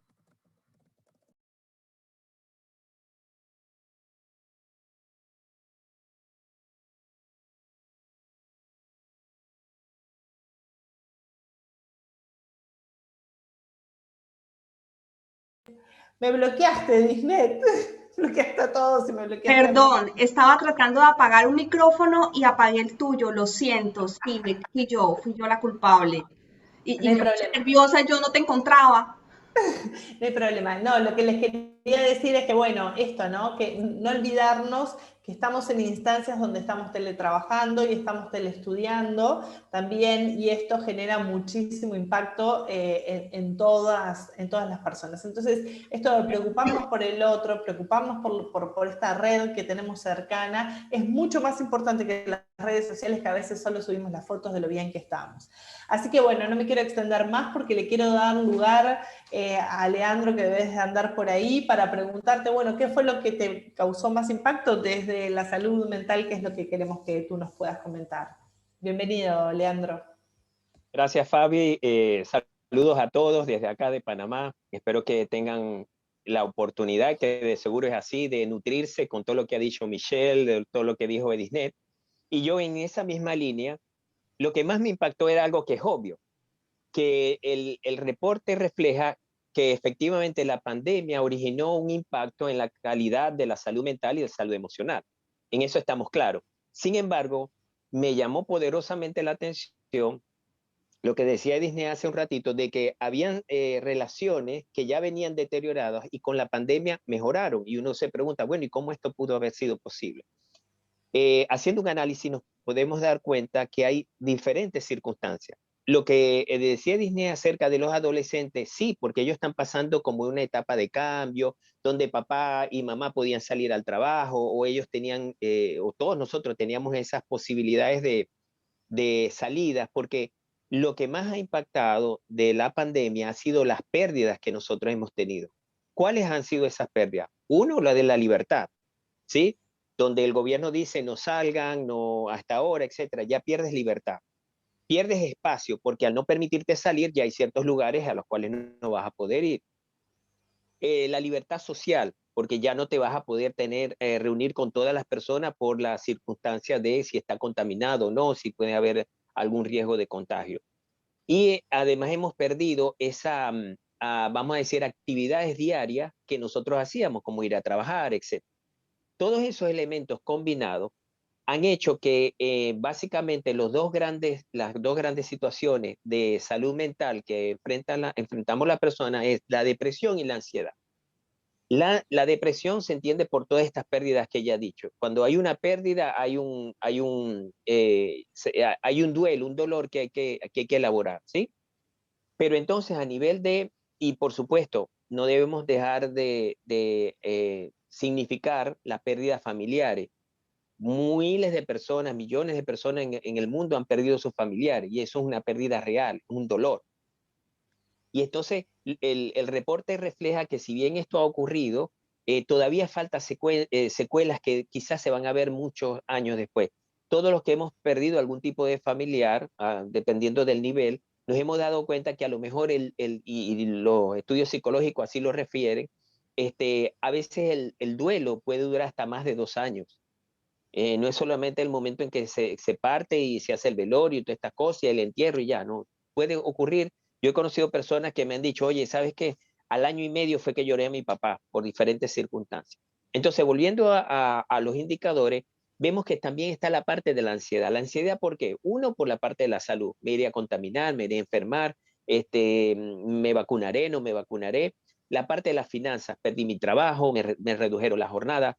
me bloqueaste, Disnet. Bloqueaste a todos y me bloqueaste a mí. Perdón, estaba tratando de apagar un micrófono y apagué el tuyo, lo siento, sí, fui yo la culpable. No Y hay me puse problema. nerviosa, yo no te encontraba. No hay problema. No, lo que les quería decir es que, bueno, esto, ¿no? Que no olvidarnos que estamos en instancias donde estamos teletrabajando y estamos teleestudiando también, y esto genera muchísimo impacto en todas las personas. Entonces, esto de preocuparnos por el otro, preocuparnos por esta red que tenemos cercana, es mucho más importante que las redes sociales, que a veces solo subimos las fotos de lo bien que estamos. Así que, bueno, no me quiero extender más porque le quiero dar lugar a Leandro, que debes de andar por ahí, para preguntarte, bueno, ¿qué fue lo que te causó más impacto desde la salud mental, que es lo que queremos que tú nos puedas comentar? Bienvenido, Leandro. Gracias, Fabi. Saludos a todos desde acá de Panamá. Espero que tengan la oportunidad, que de seguro es así, de nutrirse con todo lo que ha dicho Michelle, de todo lo que dijo Edisnet. Y yo en esa misma línea, lo que más me impactó era algo que es obvio, que el reporte refleja que efectivamente la pandemia originó un impacto en la calidad de la salud mental y de la salud emocional. En eso estamos claros. Sin embargo, me llamó poderosamente la atención lo que decía Disney hace un ratito, de que habían relaciones que ya venían deterioradas y con la pandemia mejoraron. Y uno se pregunta, bueno, ¿y cómo esto pudo haber sido posible? Haciendo un análisis nos podemos dar cuenta que hay diferentes circunstancias. Lo que decía Disney acerca de los adolescentes, sí, porque ellos están pasando como una etapa de cambio, donde papá y mamá podían salir al trabajo, o ellos tenían, o todos nosotros teníamos esas posibilidades de salidas, porque lo que más ha impactado de la pandemia ha sido las pérdidas que nosotros hemos tenido. ¿Cuáles han sido esas pérdidas? Uno, la de la libertad, ¿sí? donde el gobierno dice no salgan, no hasta ahora, etcétera, ya pierdes libertad. Pierdes espacio porque al no permitirte salir ya hay ciertos lugares a los cuales no vas a poder ir. La libertad social, porque ya no te vas a poder reunir con todas las personas por la circunstancia de si está contaminado o no, si puede haber algún riesgo de contagio. Y además hemos perdido esa, vamos a decir, actividades diarias que nosotros hacíamos, como ir a trabajar, etc. Todos esos elementos combinados han hecho que básicamente las dos grandes situaciones de salud mental que enfrentamos las personas es la depresión y la ansiedad. La depresión se entiende por todas estas pérdidas que ya he dicho. Cuando hay una pérdida, hay un duelo, un dolor que hay que elaborar, ¿sí? Pero entonces a nivel y por supuesto, no debemos dejar de significar las pérdidas familiares. Miles de personas, millones de personas en el mundo han perdido sus familiares y eso es una pérdida real, un dolor. Y entonces el reporte refleja que si bien esto ha ocurrido, todavía falta secuelas que quizás se van a ver muchos años después. Todos los que hemos perdido algún tipo de familiar, dependiendo del nivel, nos hemos dado cuenta que a lo mejor, y los estudios psicológicos así lo refieren, a veces el duelo puede durar hasta más de 2 años. No es solamente el momento en que se parte y se hace el velorio y todas estas cosas, y el entierro y ya, no. Puede ocurrir. Yo he conocido personas que me han dicho, oye, ¿sabes qué? Al año y medio fue que lloré a mi papá por diferentes circunstancias. Entonces, volviendo a los indicadores, vemos que también está la parte de la ansiedad. La ansiedad, ¿por qué? Uno, por la parte de la salud. Me iré a contaminar, me iré a enfermar, me vacunaré, no me vacunaré. La parte de las finanzas, perdí mi trabajo, me redujeron la jornada,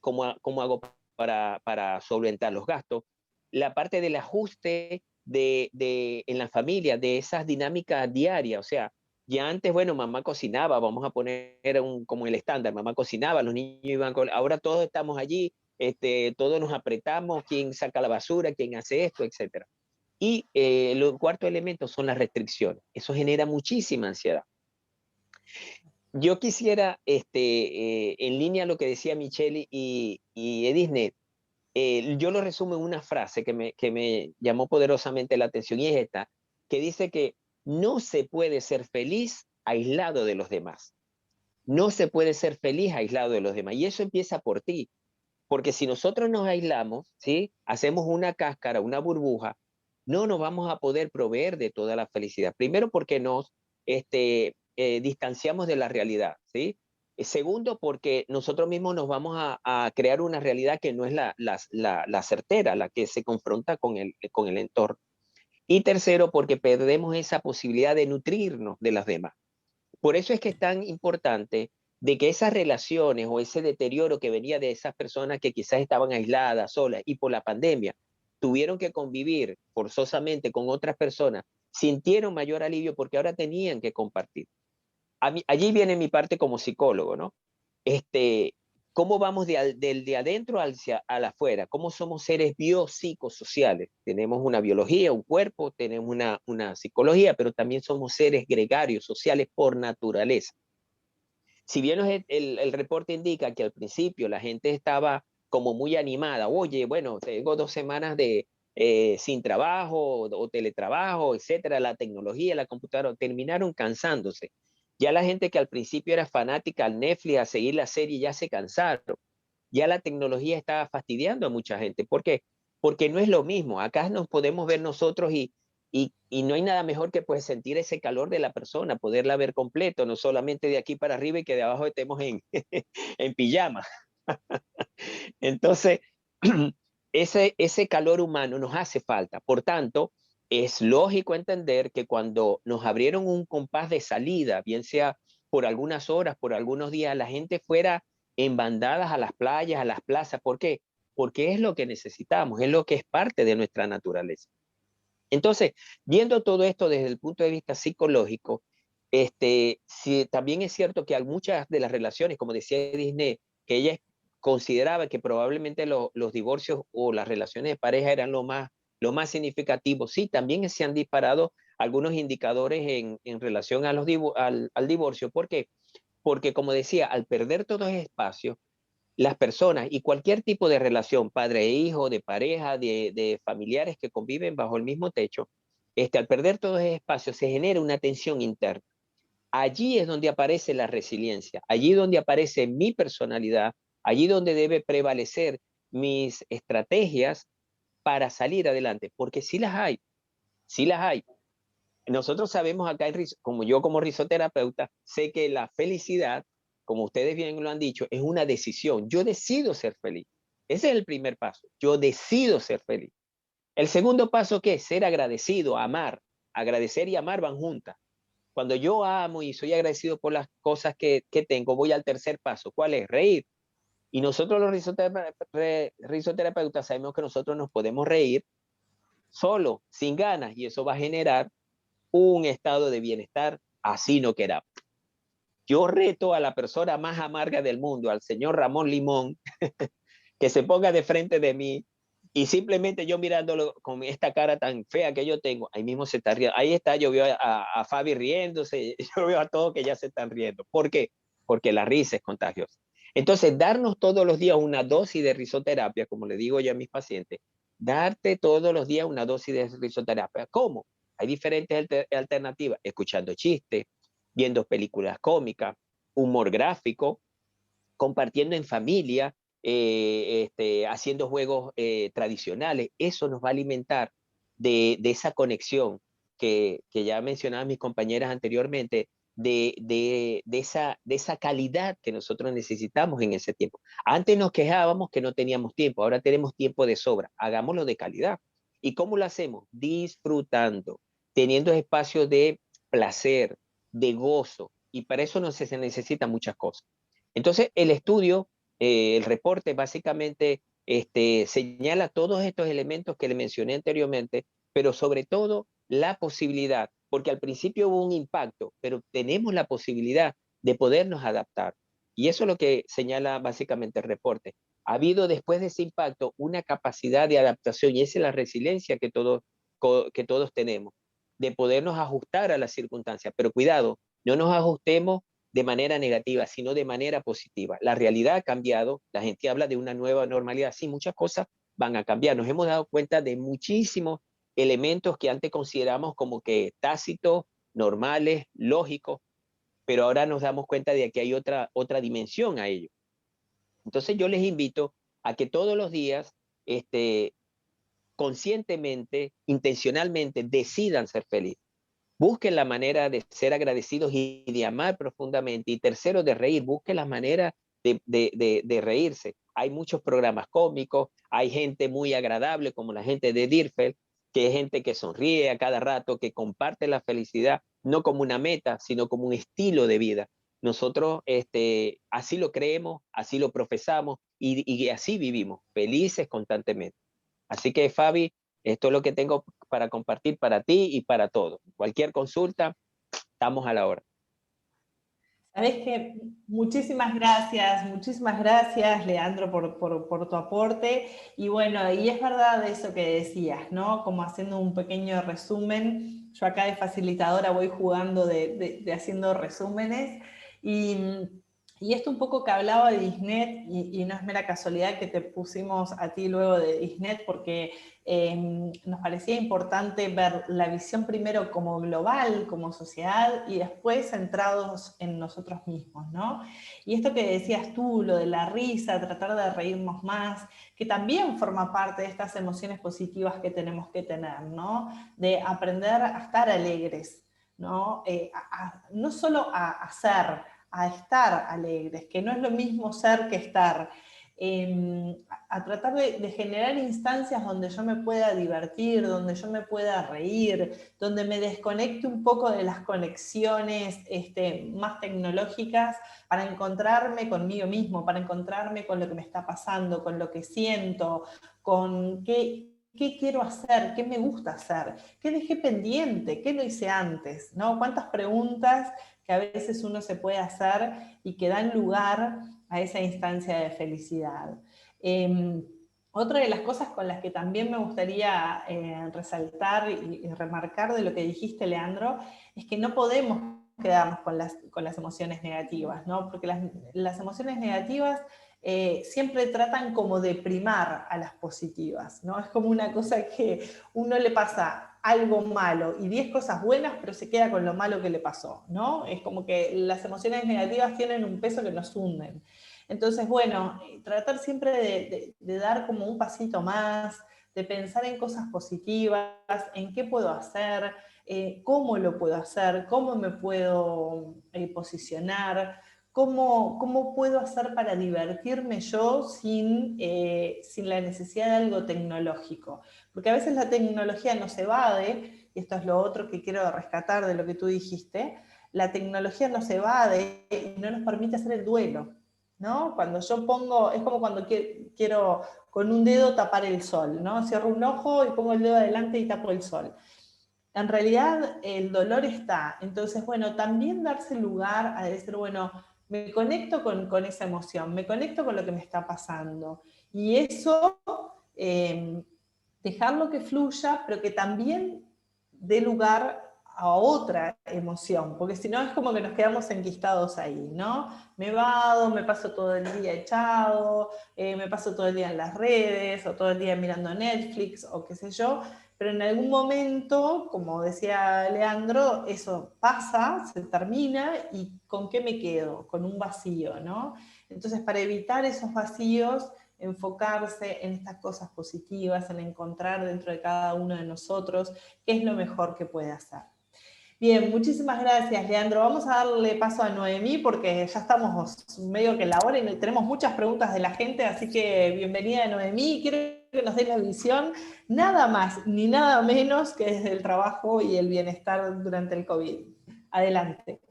¿cómo hago para solventar los gastos? La parte del ajuste en la familia, de esas dinámicas diarias, o sea, ya antes, bueno, mamá cocinaba, vamos a poner como el estándar, mamá cocinaba, los niños iban ahora todos estamos allí, todos nos apretamos, quién saca la basura, quién hace esto, etcétera. Y el cuarto elemento son las restricciones. Eso genera muchísima ansiedad. Yo quisiera, en línea a lo que decía Michelle y Edisnet, yo lo resumo en una frase que me llamó poderosamente la atención y es esta, que dice que no se puede ser feliz aislado de los demás. No se puede ser feliz aislado de los demás. Y eso empieza por ti. Porque si nosotros nos aislamos, ¿sí? Hacemos una cáscara, una burbuja, no nos vamos a poder proveer de toda la felicidad. Primero porque nos distanciamos de la realidad, ¿sí? Segundo, porque nosotros mismos nos vamos a crear una realidad que no es la certera, la que se confronta con el entorno. Y tercero, porque perdemos esa posibilidad de nutrirnos de las demás. Por eso es que es tan importante de que esas relaciones o ese deterioro que venía de esas personas que quizás estaban aisladas, solas y por la pandemia, tuvieron que convivir forzosamente con otras personas, sintieron mayor alivio porque ahora tenían que compartir. Allí viene mi parte como psicólogo, ¿no? ¿Cómo vamos del de adentro hacia afuera? ¿Cómo somos seres biopsicosociales? Tenemos una biología, un cuerpo, tenemos una psicología, pero también somos seres gregarios, sociales por naturaleza. Si bien el reporte indica que al principio la gente estaba como muy animada, oye, bueno, tengo 2 semanas sin trabajo o teletrabajo, etcétera, la tecnología, la computadora, terminaron cansándose. Ya la gente que al principio era fanática al Netflix, a seguir la serie, ya se cansaron. Ya la tecnología estaba fastidiando a mucha gente. ¿Por qué? Porque no es lo mismo. Acá nos podemos ver nosotros y no hay nada mejor que pues sentir ese calor de la persona, poderla ver completo, no solamente de aquí para arriba y que de abajo estemos en pijama. Entonces, ese calor humano nos hace falta. Por tanto, es lógico entender que cuando nos abrieron un compás de salida, bien sea por algunas horas, por algunos días, la gente fuera en bandadas a las playas, a las plazas. ¿Por qué? Porque es lo que necesitamos, es lo que es parte de nuestra naturaleza. Entonces, viendo todo esto desde el punto de vista psicológico, también es cierto que hay muchas de las relaciones, como decía Disney, que ella consideraba que probablemente los divorcios o las relaciones de pareja eran lo más significativo. Sí, también se han disparado algunos indicadores en relación al divorcio. ¿Por qué? Porque, como decía, al perder todo ese espacio, las personas y cualquier tipo de relación, padre e hijo, de pareja, de familiares que conviven bajo el mismo techo, al perder todo ese espacio se genera una tensión interna. Allí es donde aparece la resiliencia, allí donde aparece mi personalidad, allí donde debe prevalecer mis estrategias para salir adelante, porque sí las hay, sí las hay. Nosotros sabemos acá, como yo como risoterapeuta, sé que la felicidad, como ustedes bien lo han dicho, es una decisión. Yo decido ser feliz. Ese es el primer paso. Yo decido ser feliz. El segundo paso, ¿qué es? Ser agradecido, amar. Agradecer y amar van juntas. Cuando yo amo y soy agradecido por las cosas que tengo, voy al tercer paso. ¿Cuál es? Reír. Y nosotros los risoterapeutas sabemos que nosotros nos podemos reír solo, sin ganas, y eso va a generar un estado de bienestar, así no queramos. Yo reto a la persona más amarga del mundo, al señor Ramón Limón, que se ponga de frente de mí y simplemente yo mirándolo con esta cara tan fea que yo tengo, ahí mismo se está riendo. Ahí está, yo veo a Fabi riéndose, yo veo a todos que ya se están riendo. ¿Por qué? Porque la risa es contagiosa. Entonces, darnos todos los días una dosis de risoterapia, como le digo yo a mis pacientes, darte todos los días una dosis de risoterapia. ¿Cómo? Hay diferentes alternativas, escuchando chistes, viendo películas cómicas, humor gráfico, compartiendo en familia, haciendo juegos tradicionales. Eso nos va a alimentar de esa conexión que ya mencionaban mis compañeras anteriormente, de esa calidad que nosotros necesitamos en ese tiempo. Antes nos quejábamos que no teníamos tiempo, ahora tenemos tiempo de sobra. Hagámoslo de calidad. ¿Y cómo lo hacemos? Disfrutando, teniendo espacios de placer, de gozo, y para eso no se necesitan muchas cosas. Entonces, el estudio, el reporte básicamente señala todos estos elementos que le mencioné anteriormente, pero sobre todo la posibilidad, porque al principio hubo un impacto, pero tenemos la posibilidad de podernos adaptar. Y eso es lo que señala básicamente el reporte. Ha habido después de ese impacto una capacidad de adaptación, y esa es la resiliencia que todos tenemos, de podernos ajustar a las circunstancias. Pero cuidado, no nos ajustemos de manera negativa, sino de manera positiva. La realidad ha cambiado, la gente habla de una nueva normalidad, sí, muchas cosas van a cambiar. Nos hemos dado cuenta de muchísimos elementos que antes consideramos como que tácitos, normales, lógicos, pero ahora nos damos cuenta de que hay otra dimensión a ello. Entonces yo les invito a que todos los días, conscientemente, intencionalmente, decidan ser felices. Busquen la manera de ser agradecidos y de amar profundamente. Y tercero, de reír. Busquen la manera de reírse. Hay muchos programas cómicos, hay gente muy agradable como la gente de Dirfeld, que es gente que sonríe a cada rato, que comparte la felicidad, no como una meta, sino como un estilo de vida. Nosotros así lo creemos, así lo profesamos y así vivimos, felices constantemente. Así que, Fabi, esto es lo que tengo para compartir para ti y para todos. Cualquier consulta, estamos a la hora. Sabés que muchísimas gracias, Leandro, por tu aporte. Y bueno, y es verdad eso que decías, ¿no? Como haciendo un pequeño resumen. Yo acá de facilitadora voy jugando de haciendo resúmenes. Y esto un poco que hablaba de Disnet, y no es mera casualidad que te pusimos a ti luego de Disnet, porque nos parecía importante ver la visión primero como global, como sociedad, y después centrados en nosotros mismos, ¿no? Y esto que decías tú, lo de la risa, tratar de reírnos más, que también forma parte de estas emociones positivas que tenemos que tener, ¿no? De aprender a estar alegres, ¿no? No solo a ser, a estar alegres, que no es lo mismo ser que estar, a tratar de generar instancias donde yo me pueda divertir, donde yo me pueda reír, donde me desconecte un poco de las conexiones más tecnológicas para encontrarme conmigo mismo, para encontrarme con lo que me está pasando, con lo que siento, con qué quiero hacer, qué me gusta hacer, qué dejé pendiente, qué no hice antes, ¿no? Cuántas preguntas que a veces uno se puede hacer y que dan lugar a esa instancia de felicidad. Otra de las cosas con las que también me gustaría resaltar y remarcar de lo que dijiste, Leandro, es que no podemos quedarnos con las emociones negativas, ¿no? Porque las emociones negativas siempre tratan como de primar a las positivas, ¿no? Es como una cosa que uno le pasa algo malo y 10 cosas buenas, pero se queda con lo malo que le pasó, ¿no? Es como que las emociones negativas tienen un peso que nos hunden. Entonces, bueno, tratar siempre de dar como un pasito más, de pensar en cosas positivas, en qué puedo hacer, cómo lo puedo hacer, cómo me puedo posicionar, cómo puedo hacer para divertirme yo sin la necesidad de algo tecnológico. Porque a veces la tecnología nos evade, y esto es lo otro que quiero rescatar de lo que tú dijiste, la tecnología nos evade y no nos permite hacer el duelo, ¿no? Cuando yo pongo, es como cuando quiero con un dedo tapar el sol, ¿no? Cierro un ojo y pongo el dedo adelante y tapo el sol. En realidad el dolor está, entonces, bueno, también darse lugar a decir, bueno, me conecto con esa emoción, me conecto con lo que me está pasando. Y eso, dejarlo que fluya, pero que también dé lugar a otra emoción, porque si no es como que nos quedamos enquistados ahí, ¿no? Me vado, me paso todo el día echado, me paso todo el día en las redes, o todo el día mirando Netflix, o qué sé yo, pero en algún momento, como decía Leandro, eso pasa, se termina, y ¿con qué me quedo? Con un vacío, ¿no? Entonces, para evitar esos vacíos, enfocarse en estas cosas positivas, en encontrar dentro de cada uno de nosotros qué es lo mejor que puede hacer. Bien, muchísimas gracias, Leandro. Vamos a darle paso a Noemí porque ya estamos medio que en la hora y tenemos muchas preguntas de la gente, así que bienvenida, Noemí. Quiero que nos des la visión, nada más ni nada menos que desde el trabajo y el bienestar durante el COVID. Adelante.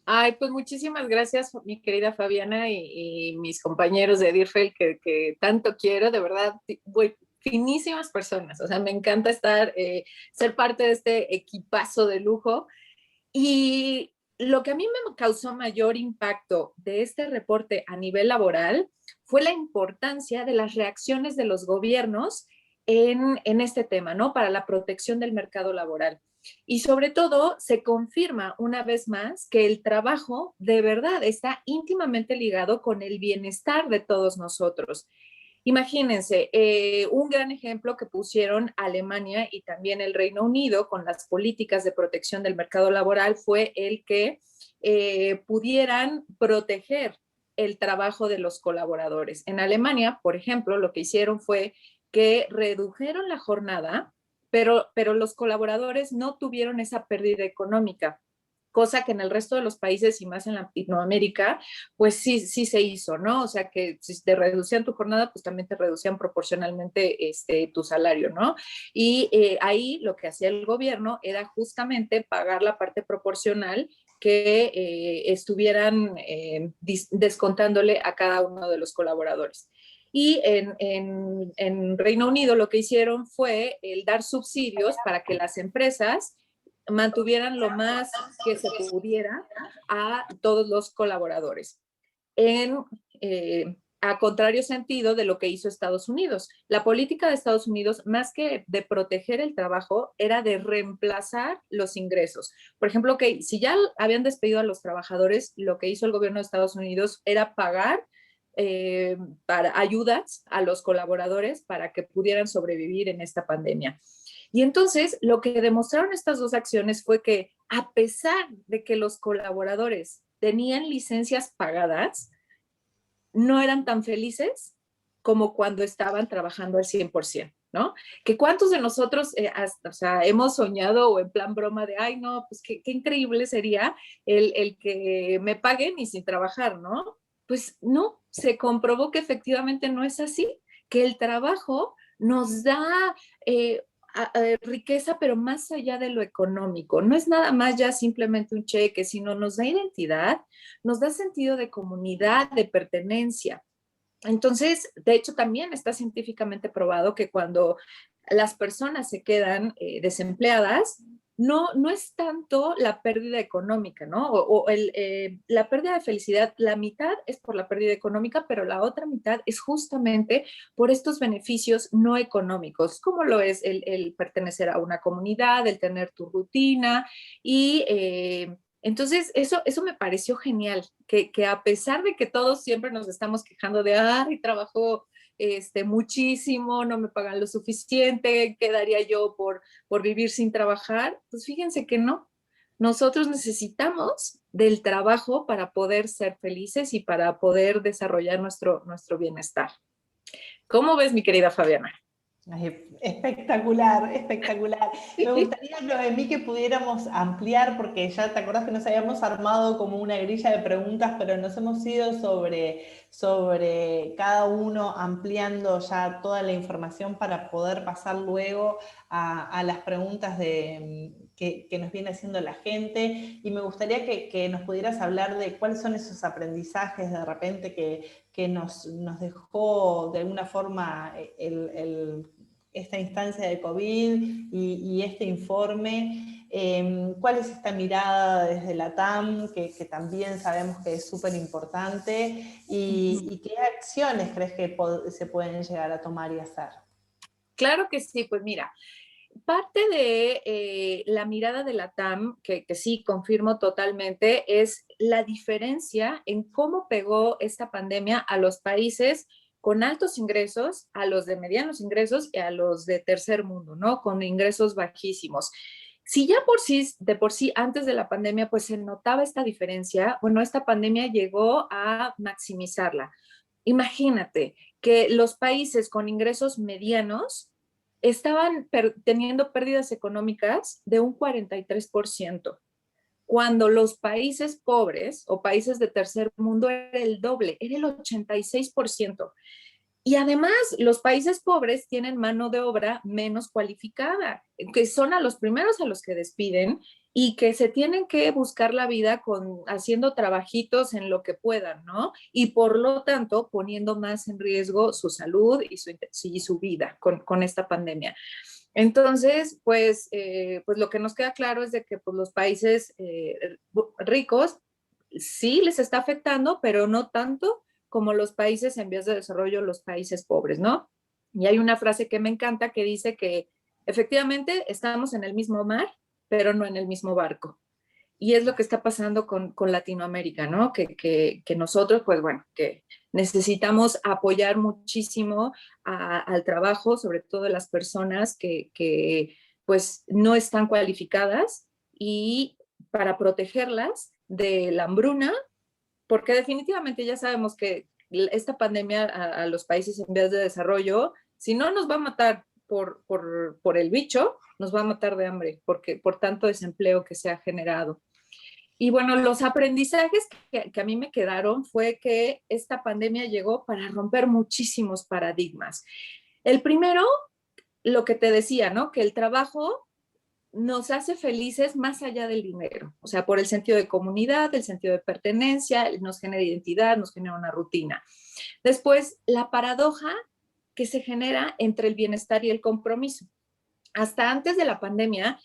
Ay, pues muchísimas gracias, mi querida Fabiana y mis compañeros de DIRFEL que tanto quiero, de verdad, finísimas personas, o sea, me encanta ser parte de este equipazo de lujo. Y lo que a mí me causó mayor impacto de este reporte a nivel laboral fue la importancia de las reacciones de los gobiernos en este tema, ¿no? Para la protección del mercado laboral. Y sobre todo, se confirma una vez más que el trabajo de verdad está íntimamente ligado con el bienestar de todos nosotros. Imagínense, un gran ejemplo que pusieron Alemania y también el Reino Unido con las políticas de protección del mercado laboral fue el que pudieran proteger el trabajo de los colaboradores. En Alemania, por ejemplo, lo que hicieron fue que redujeron la jornada, pero los colaboradores no tuvieron esa pérdida económica, cosa que en el resto de los países y más en Latinoamérica, pues sí se hizo, ¿no? O sea, que si te reducían tu jornada, pues también te reducían proporcionalmente tu salario, ¿no? Y ahí lo que hacía el gobierno era justamente pagar la parte proporcional que estuvieran descontándole a cada uno de los colaboradores. Y en Reino Unido lo que hicieron fue el dar subsidios para que las empresas mantuvieran lo más que se pudiera a todos los colaboradores. A contrario sentido de lo que hizo Estados Unidos. La política de Estados Unidos, más que de proteger el trabajo, era de reemplazar los ingresos. Por ejemplo, que si ya habían despedido a los trabajadores, lo que hizo el gobierno de Estados Unidos era pagar para ayudas a los colaboradores para que pudieran sobrevivir en esta pandemia. Y entonces lo que demostraron estas dos acciones fue que a pesar de que los colaboradores tenían licencias pagadas, no eran tan felices como cuando estaban trabajando al 100%, ¿no? Que cuántos de nosotros hemos soñado o en plan broma de, ay, no, pues qué increíble sería el que me paguen y sin trabajar, ¿no? Pues no, se comprobó que efectivamente no es así, que el trabajo nos da riqueza, pero más allá de lo económico. No es nada más ya simplemente un cheque, sino nos da identidad, nos da sentido de comunidad, de pertenencia. Entonces, de hecho, también está científicamente probado que cuando las personas se quedan desempleadas, no es tanto la pérdida económica, ¿no? La pérdida de felicidad, la mitad es por la pérdida económica, pero la otra mitad es justamente por estos beneficios no económicos, como lo es el pertenecer a una comunidad, el tener tu rutina y Entonces, eso me pareció genial, que a pesar de que todos siempre nos estamos quejando de, ay, trabajo muchísimo, no me pagan lo suficiente, ¿qué daría yo por vivir sin trabajar? Pues fíjense que no. Nosotros necesitamos del trabajo para poder ser felices y para poder desarrollar nuestro bienestar. ¿Cómo ves, mi querida Fabiana? Ay, espectacular, espectacular. Me gustaría, Noemí, que pudiéramos ampliar, porque ya te acordás que nos habíamos armado como una grilla de preguntas, pero nos hemos ido sobre cada uno ampliando ya toda la información para poder pasar luego a las preguntas que nos viene haciendo la gente. Y me gustaría que nos pudieras hablar de cuáles son esos aprendizajes de repente que nos dejó de alguna forma esta instancia de COVID y este informe. ¿Cuál es esta mirada desde la TAM, que también sabemos que es súper importante? ¿Y qué acciones crees que se pueden llegar a tomar y hacer? Claro que sí, pues mira, parte de la mirada de la TAM, que sí confirmo totalmente, es la diferencia en cómo pegó esta pandemia a los países con altos ingresos, a los de medianos ingresos y a los de tercer mundo, ¿no? Con ingresos bajísimos. Si ya de por sí, antes de la pandemia, pues se notaba esta diferencia, bueno, esta pandemia llegó a maximizarla. Imagínate que los países con ingresos medianos estaban teniendo pérdidas económicas de un 43%, cuando los países pobres o países de tercer mundo era el doble, era el 86%. Y además, los países pobres tienen mano de obra menos cualificada, que son a los primeros a los que despiden y que se tienen que buscar la vida haciendo trabajitos en lo que puedan, ¿no? Y por lo tanto, poniendo más en riesgo su salud y su vida con esta pandemia. Entonces, pues lo que nos queda claro es de que pues, los países ricos sí les está afectando, pero no tanto como los países en vías de desarrollo, los países pobres, ¿no? Y hay una frase que me encanta que dice que efectivamente estamos en el mismo mar, pero no en el mismo barco. Y es lo que está pasando con Latinoamérica, ¿no? Que nosotros, pues bueno, que necesitamos apoyar muchísimo al trabajo, sobre todo de las personas que pues no están cualificadas y para protegerlas de la hambruna, porque definitivamente ya sabemos que esta pandemia a los países en vías de desarrollo, si no nos va a matar por el bicho, nos va a matar de hambre, porque por tanto desempleo que se ha generado. Y bueno, los aprendizajes que a mí me quedaron fue que esta pandemia llegó para romper muchísimos paradigmas. El primero, lo que te decía, ¿no? Que el trabajo nos hace felices más allá del dinero, o sea, por el sentido de comunidad, el sentido de pertenencia, nos genera identidad, nos genera una rutina. Después, la paradoja que se genera entre el bienestar y el compromiso. Hasta antes de la pandemia,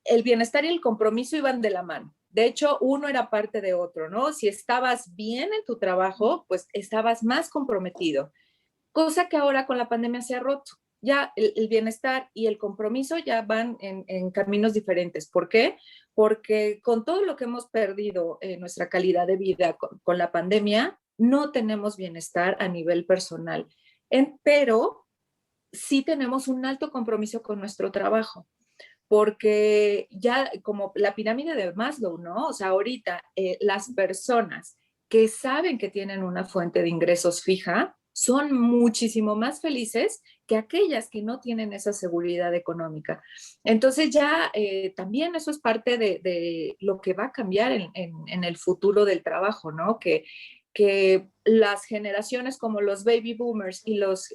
el bienestar y el compromiso iban de la mano. De hecho, uno era parte de otro, ¿no? Si estabas bien en tu trabajo, pues estabas más comprometido, cosa que ahora con la pandemia se ha roto. Ya el bienestar y el compromiso ya van en caminos diferentes. ¿Por qué? Porque con todo lo que hemos perdido en nuestra calidad de vida con la pandemia, no tenemos bienestar a nivel personal, pero sí tenemos un alto compromiso con nuestro trabajo, porque ya como la pirámide de Maslow, ¿no? O sea, ahorita las personas que saben que tienen una fuente de ingresos fija son muchísimo más felices que aquellas que no tienen esa seguridad económica. Entonces ya también eso es parte de lo que va a cambiar en el futuro del trabajo, ¿no? Que las generaciones como los baby boomers y los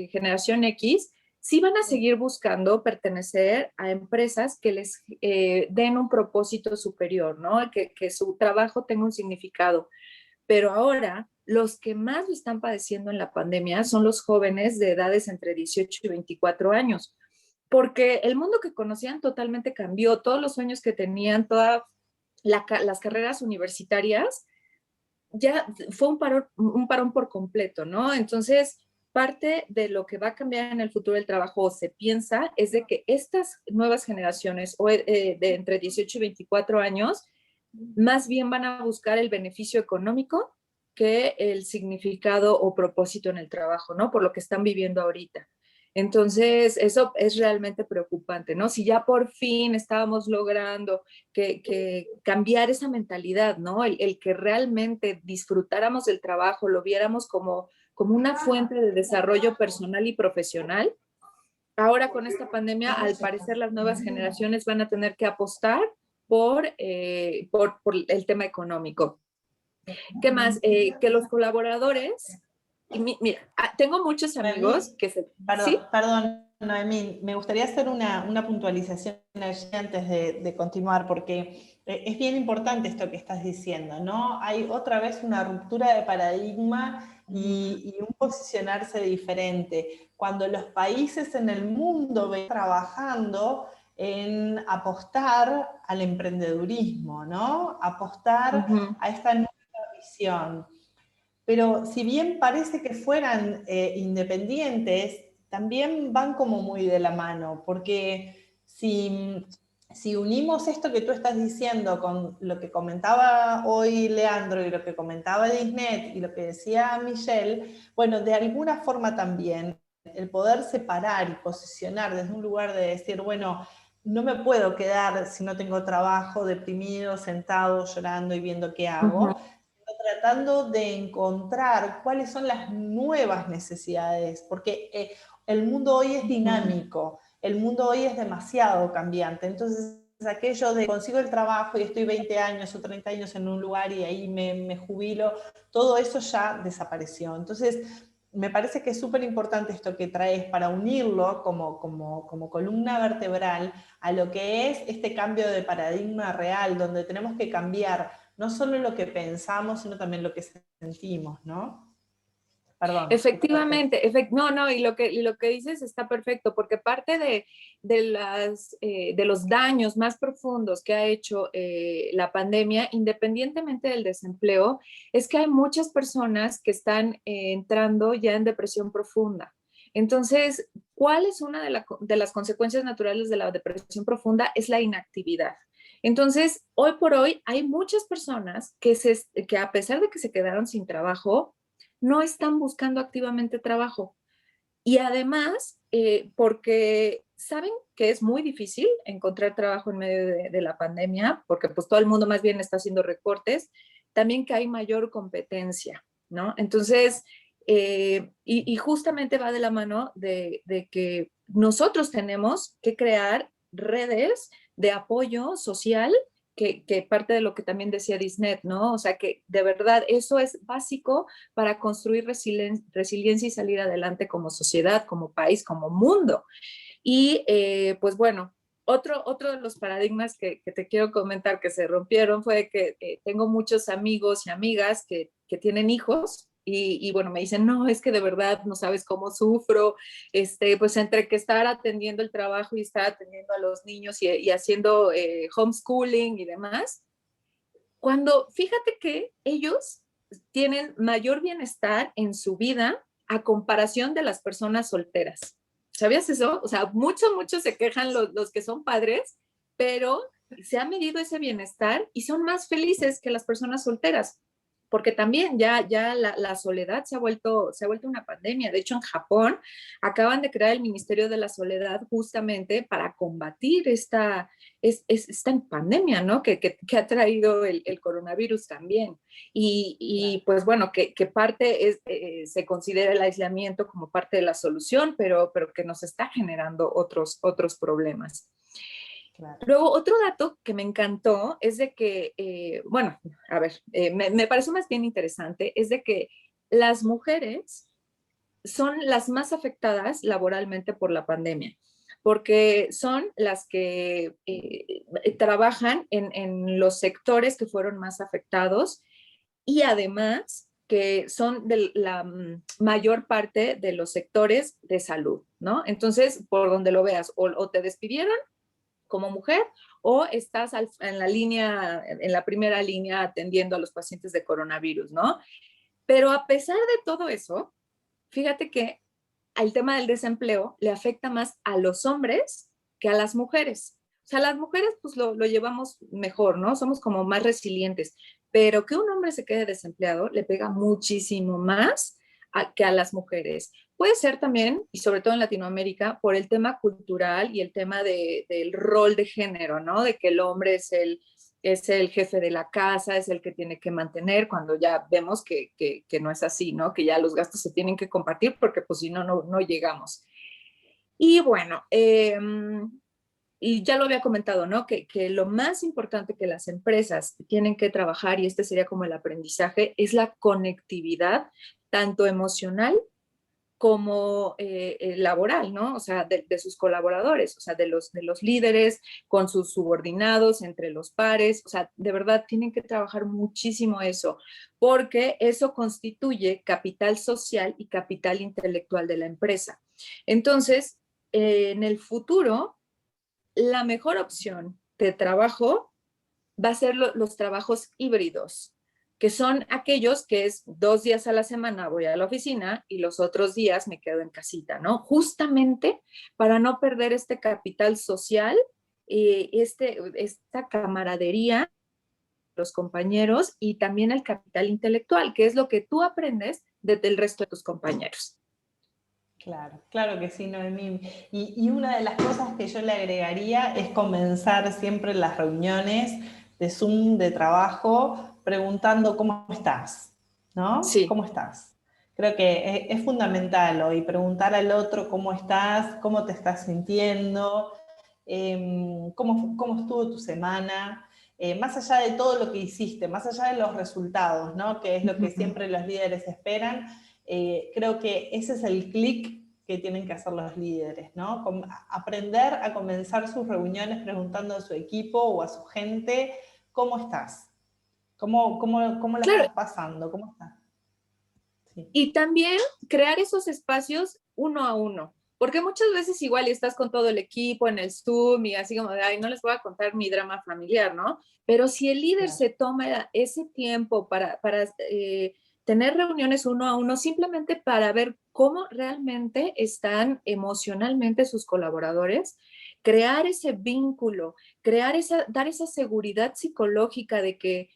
generación X sí van a seguir buscando pertenecer a empresas que les den un propósito superior, ¿no? Que su trabajo tenga un significado. Pero ahora, los que más lo están padeciendo en la pandemia son los jóvenes de edades entre 18 y 24 años, porque el mundo que conocían totalmente cambió, todos los sueños que tenían, todas las carreras universitarias, ya fue un parón por completo, ¿no? Entonces, parte de lo que va a cambiar en el futuro del trabajo, o se piensa, es de que estas nuevas generaciones de entre 18 y 24 años más bien van a buscar el beneficio económico que el significado o propósito en el trabajo, ¿no? Por lo que están viviendo ahorita. Entonces, eso es realmente preocupante, ¿no? Si ya por fin estábamos logrando que cambiar esa mentalidad, ¿no? El que realmente disfrutáramos del trabajo, lo viéramos como una fuente de desarrollo personal y profesional. Ahora con esta pandemia, al parecer las nuevas generaciones van a tener que apostar por el tema económico. ¿Qué más? Que los colaboradores, mira, tengo muchos amigos que se... ¿sí? Perdón, Noemí, me gustaría hacer una puntualización allí antes de continuar, porque es bien importante esto que estás diciendo, ¿no? Hay otra vez una ruptura de paradigma y un posicionarse diferente. Cuando los países en el mundo ven trabajando en apostar al emprendedurismo, ¿no? Apostar a esta nueva visión. Pero si bien parece que fueran independientes, también van como muy de la mano, porque si unimos esto que tú estás diciendo con lo que comentaba hoy Leandro y lo que comentaba Disnet y lo que decía Michelle, bueno, de alguna forma también el poder separar y posicionar desde un lugar de decir, bueno, no me puedo quedar si no tengo trabajo, deprimido, sentado, llorando y viendo qué hago, tratando de encontrar cuáles son las nuevas necesidades, porque el mundo hoy es dinámico, el mundo hoy es demasiado cambiante, entonces aquello de consigo el trabajo y estoy 20 años o 30 años en un lugar y ahí me jubilo, todo eso ya desapareció. Entonces, me parece que es súper importante esto que traes para unirlo como columna vertebral a lo que es este cambio de paradigma real, donde tenemos que cambiar no solo lo que pensamos, sino también lo que sentimos, ¿no? Perdón. Efectivamente, no, y lo que dices está perfecto, porque parte de los daños más profundos que ha hecho la pandemia, independientemente del desempleo, es que hay muchas personas que están entrando ya en depresión profunda. Entonces, ¿cuál es una de las consecuencias naturales de la depresión profunda? Es la inactividad. Entonces, hoy por hoy hay muchas personas que a pesar de que se quedaron sin trabajo, no están buscando activamente trabajo. Y además, porque saben que es muy difícil encontrar trabajo en medio de la pandemia, porque pues todo el mundo más bien está haciendo recortes, también que hay mayor competencia, ¿no? Entonces, y justamente va de la mano de que nosotros tenemos que crear redes de apoyo social que parte de lo que también decía Disnet, ¿no? O sea, que de verdad eso es básico para construir resiliencia y salir adelante como sociedad, como país, como mundo. Y pues bueno, otro de los paradigmas que te quiero comentar que se rompieron fue que tengo muchos amigos y amigas que tienen hijos y bueno, me dicen, no, es que de verdad no sabes cómo sufro, pues entre que estar atendiendo el trabajo y estar atendiendo a los niños y haciendo homeschooling y demás, cuando fíjate que ellos tienen mayor bienestar en su vida a comparación de las personas solteras. ¿Sabías eso? O sea, muchos se quejan los que son padres, pero se ha medido ese bienestar y son más felices que las personas solteras, porque también ya la soledad se ha vuelto una pandemia. De hecho, en Japón acaban de crear el Ministerio de la Soledad justamente para combatir esta pandemia, ¿no? Que ha traído el coronavirus también. Y pues bueno, que parte se considera el aislamiento como parte de la solución, pero que nos está generando otros problemas. Claro. Luego, otro dato que me encantó es de que, bueno, a ver, me parece más bien interesante, es de que las mujeres son las más afectadas laboralmente por la pandemia, porque son las que trabajan en los sectores que fueron más afectados y además que son de la mayor parte de los sectores de salud, ¿no? Entonces, por donde lo veas, o te despidieron como mujer o estás en la primera línea atendiendo a los pacientes de coronavirus, ¿no? Pero a pesar de todo eso, fíjate que el tema del desempleo le afecta más a los hombres que a las mujeres. sea, las mujeres pues lo llevamos mejor, ¿no? Somos como más resilientes, pero que un hombre se quede desempleado le pega muchísimo más que a las mujeres. Puede ser también, y sobre todo en Latinoamérica, por el tema cultural y el tema del rol de género, ¿no? De que el hombre es el jefe de la casa, es el que tiene que mantener, cuando ya vemos que no es así, ¿no? Que ya los gastos se tienen que compartir porque pues si no, no llegamos. Y bueno, y ya lo había comentado, ¿no? Que lo más importante que las empresas tienen que trabajar, y este sería como el aprendizaje, es la conectividad, tanto emocional como laboral, ¿no? O sea, de sus colaboradores, o sea, de los líderes con sus subordinados, entre los pares, o sea, de verdad tienen que trabajar muchísimo eso, porque eso constituye capital social y capital intelectual de la empresa. Entonces, en el futuro, la mejor opción de trabajo va a ser los trabajos híbridos, que son aquellos que es 2 días a la semana voy a la oficina y los otros días me quedo en casita, ¿no? Justamente para no perder este capital social, esta camaradería, los compañeros y también el capital intelectual, que es lo que tú aprendes del resto de tus compañeros. Claro, claro que sí, Noemí. Y una de las cosas que yo le agregaría es comenzar siempre las reuniones de Zoom, de trabajo, preguntando cómo estás, ¿no? Sí. ¿Cómo estás? Creo que es fundamental hoy preguntar al otro cómo estás, cómo te estás sintiendo, cómo estuvo tu semana, más allá de todo lo que hiciste, más allá de los resultados, ¿no? Que es lo que siempre los líderes esperan. Creo que ese es el clic que tienen que hacer los líderes, ¿no? Aprender a comenzar sus reuniones preguntando a su equipo o a su gente, ¿cómo estás? ¿Cómo la estás pasando? ¿Cómo estás? Sí. Y también crear esos espacios uno a uno, porque muchas veces igual estás con todo el equipo en el Zoom y así como de, ay, no les voy a contar mi drama familiar, ¿no? Pero si el líder se toma ese tiempo para tener reuniones uno a uno, simplemente para ver cómo realmente están emocionalmente sus colaboradores, crear ese vínculo, dar esa seguridad psicológica de que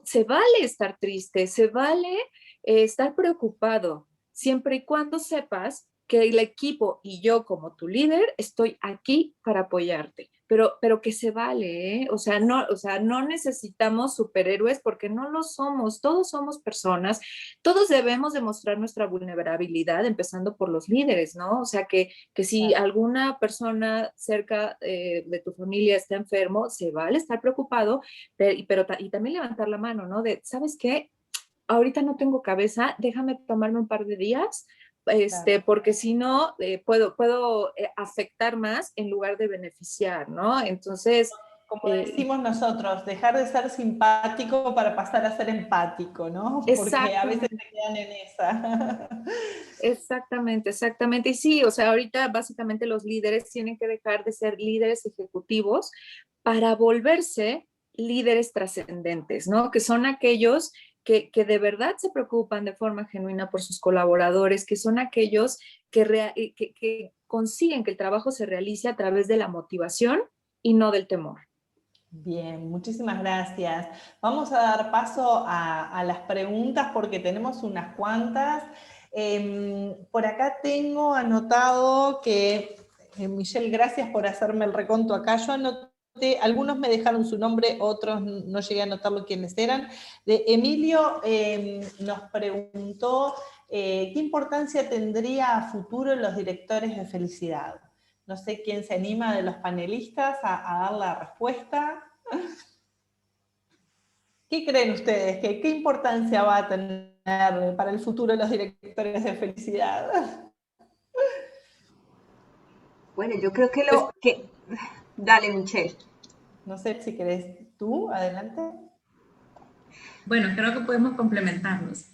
se vale estar triste, se vale estar preocupado, siempre y cuando sepas que el equipo y yo como tu líder estoy aquí para apoyarte, pero que se vale, ¿eh? O sea, no necesitamos superhéroes porque no lo somos, todos somos personas, todos debemos demostrar nuestra vulnerabilidad, empezando por los líderes, ¿no? O sea, que si alguna persona cerca de tu familia está enfermo, se vale estar preocupado, y también levantar la mano, ¿no? ¿Sabes qué? Ahorita no tengo cabeza, déjame tomarme un par de días, porque si no, puedo afectar más en lugar de beneficiar, ¿no? Entonces... Como decimos nosotros, dejar de ser simpático para pasar a ser empático, ¿no? Porque a veces se quedan en esa. Exactamente. Y sí, o sea, ahorita básicamente los líderes tienen que dejar de ser líderes ejecutivos para volverse líderes trascendentes, ¿no? Que son aquellos que de verdad se preocupan de forma genuina por sus colaboradores, que son aquellos que consiguen que el trabajo se realice a través de la motivación y no del temor. Bien, muchísimas gracias. Vamos a dar paso a las preguntas porque tenemos unas cuantas. Por acá tengo anotado que, Michelle, gracias por hacerme el reconto acá. Yo anoté, algunos me dejaron su nombre, otros no llegué a anotarlo quiénes eran. Emilio nos preguntó qué importancia tendría a futuro los directores de felicidad. No sé quién se anima de los panelistas a dar la respuesta. ¿Qué creen ustedes? ¿Qué importancia va a tener para el futuro los directores de felicidad? Bueno, yo creo que Dale, Michelle. No sé si querés tú, adelante. Bueno, creo que podemos complementarnos.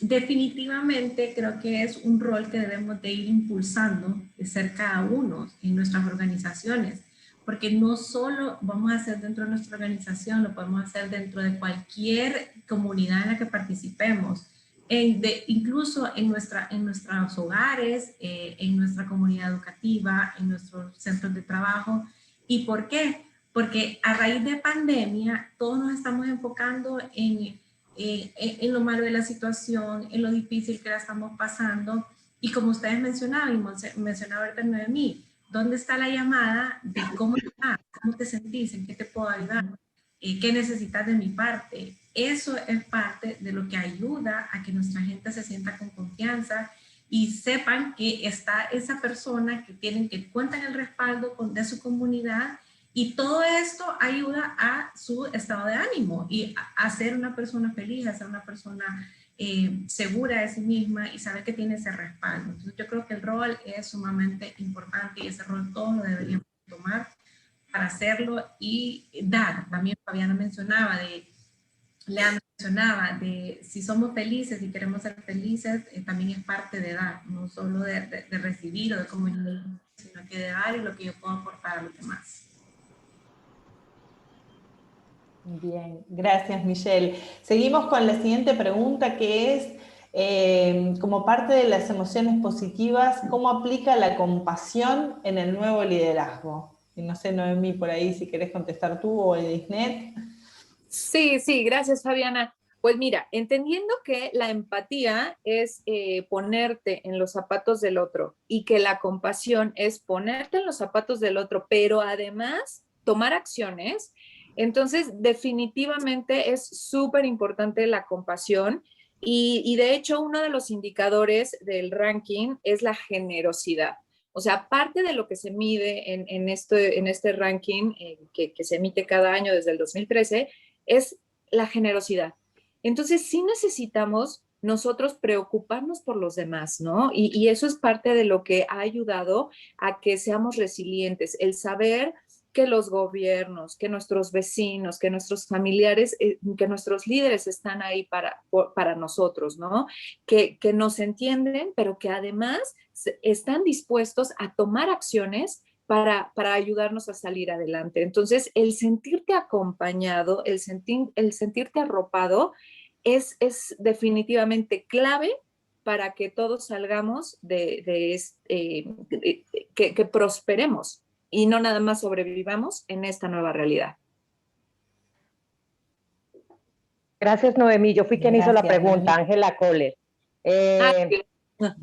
Definitivamente creo que es un rol que debemos de ir impulsando de ser cada uno en nuestras organizaciones, porque no solo vamos a hacer dentro de nuestra organización, lo podemos hacer dentro de cualquier comunidad en la que participemos, incluso en nuestros hogares, en nuestra comunidad educativa, en nuestros centros de trabajo. ¿Y por qué? Porque a raíz de pandemia, todos nos estamos enfocando en lo malo de la situación, en lo difícil que la estamos pasando. Y como ustedes mencionaban, y mencionaba ahorita Noemí, ¿dónde está la llamada de cómo estás? ¿Cómo te sentís? ¿En qué te puedo ayudar? ¿Qué necesitas de mi parte? Eso es parte de lo que ayuda a que nuestra gente se sienta con confianza y sepan que está esa persona que cuentan el respaldo de su comunidad, y todo esto ayuda a su estado de ánimo y a ser una persona feliz, a ser una persona segura de sí misma y saber que tiene ese respaldo. Entonces yo creo que el rol es sumamente importante y ese rol todos lo deberíamos tomar para hacerlo y dar. También Fabiana Lea mencionaba de si somos felices y queremos ser felices, también es parte de dar, no solo de recibir o de comunicar, sino que de dar y lo que yo puedo aportar a los demás. Bien, gracias Michelle. Seguimos con la siguiente pregunta, que es, como parte de las emociones positivas, ¿cómo aplica la compasión en el nuevo liderazgo? Y no sé, Noemí, por ahí si querés contestar tú o Edisnet. Sí, gracias Fabiana. Pues mira, entendiendo que la empatía es ponerte en los zapatos del otro y que la compasión es ponerte en los zapatos del otro, pero además tomar acciones, entonces definitivamente es súper importante la compasión y de hecho uno de los indicadores del ranking es la generosidad. O sea, parte de lo que se mide en este ranking que se emite cada año desde el 2013 es la generosidad. Entonces, sí necesitamos nosotros preocuparnos por los demás, ¿no? Y eso es parte de lo que ha ayudado a que seamos resilientes, el saber que los gobiernos, que nuestros vecinos, que nuestros familiares, que nuestros líderes están ahí para nosotros, ¿no? Que nos entienden, pero que además están dispuestos a tomar acciones para ayudarnos a salir adelante. Entonces, el sentirte acompañado, el sentirte arropado es definitivamente clave para que todos salgamos que prosperemos y no nada más sobrevivamos en esta nueva realidad. Gracias, Noemí. Yo fui quien hizo la pregunta, Ángela Kohler.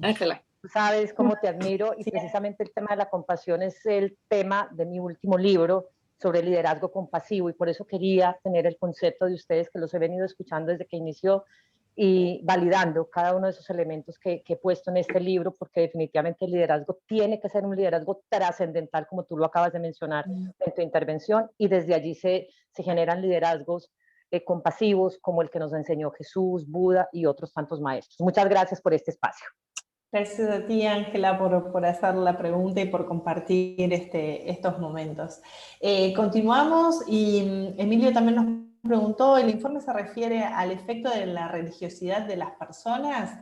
Ángela. Tú sabes cómo te admiro y precisamente el tema de la compasión es el tema de mi último libro sobre liderazgo compasivo y por eso quería tener el concepto de ustedes, que los he venido escuchando desde que inició y validando cada uno de esos elementos que he puesto en este libro, porque definitivamente el liderazgo tiene que ser un liderazgo trascendental, como tú lo acabas de mencionar en tu intervención, y desde allí se generan liderazgos compasivos como el que nos enseñó Jesús, Buda y otros tantos maestros. Muchas gracias por este espacio. Gracias a ti, Ángela, por hacer la pregunta y por compartir estos momentos. Continuamos y Emilio también nos preguntó, ¿el informe se refiere al efecto de la religiosidad de las personas?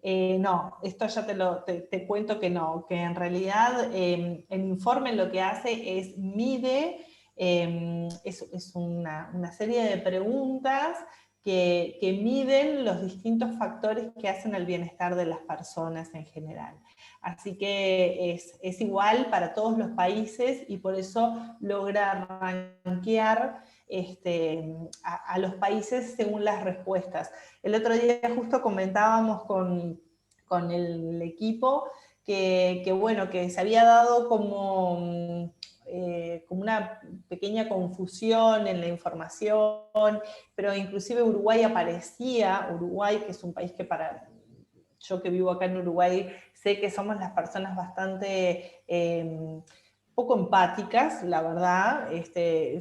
No, esto ya te cuento que no, que en realidad el informe lo que hace es mide, es una serie de preguntas que miden los distintos factores que hacen el bienestar de las personas en general. Así que es igual para todos los países y por eso logra rankear a los países según las respuestas. El otro día justo comentábamos con el equipo que bueno, que se había dado como una pequeña confusión en la información, pero inclusive Uruguay aparecía, Uruguay que es un país que yo que vivo acá en Uruguay, sé que somos las personas bastante poco empáticas, la verdad,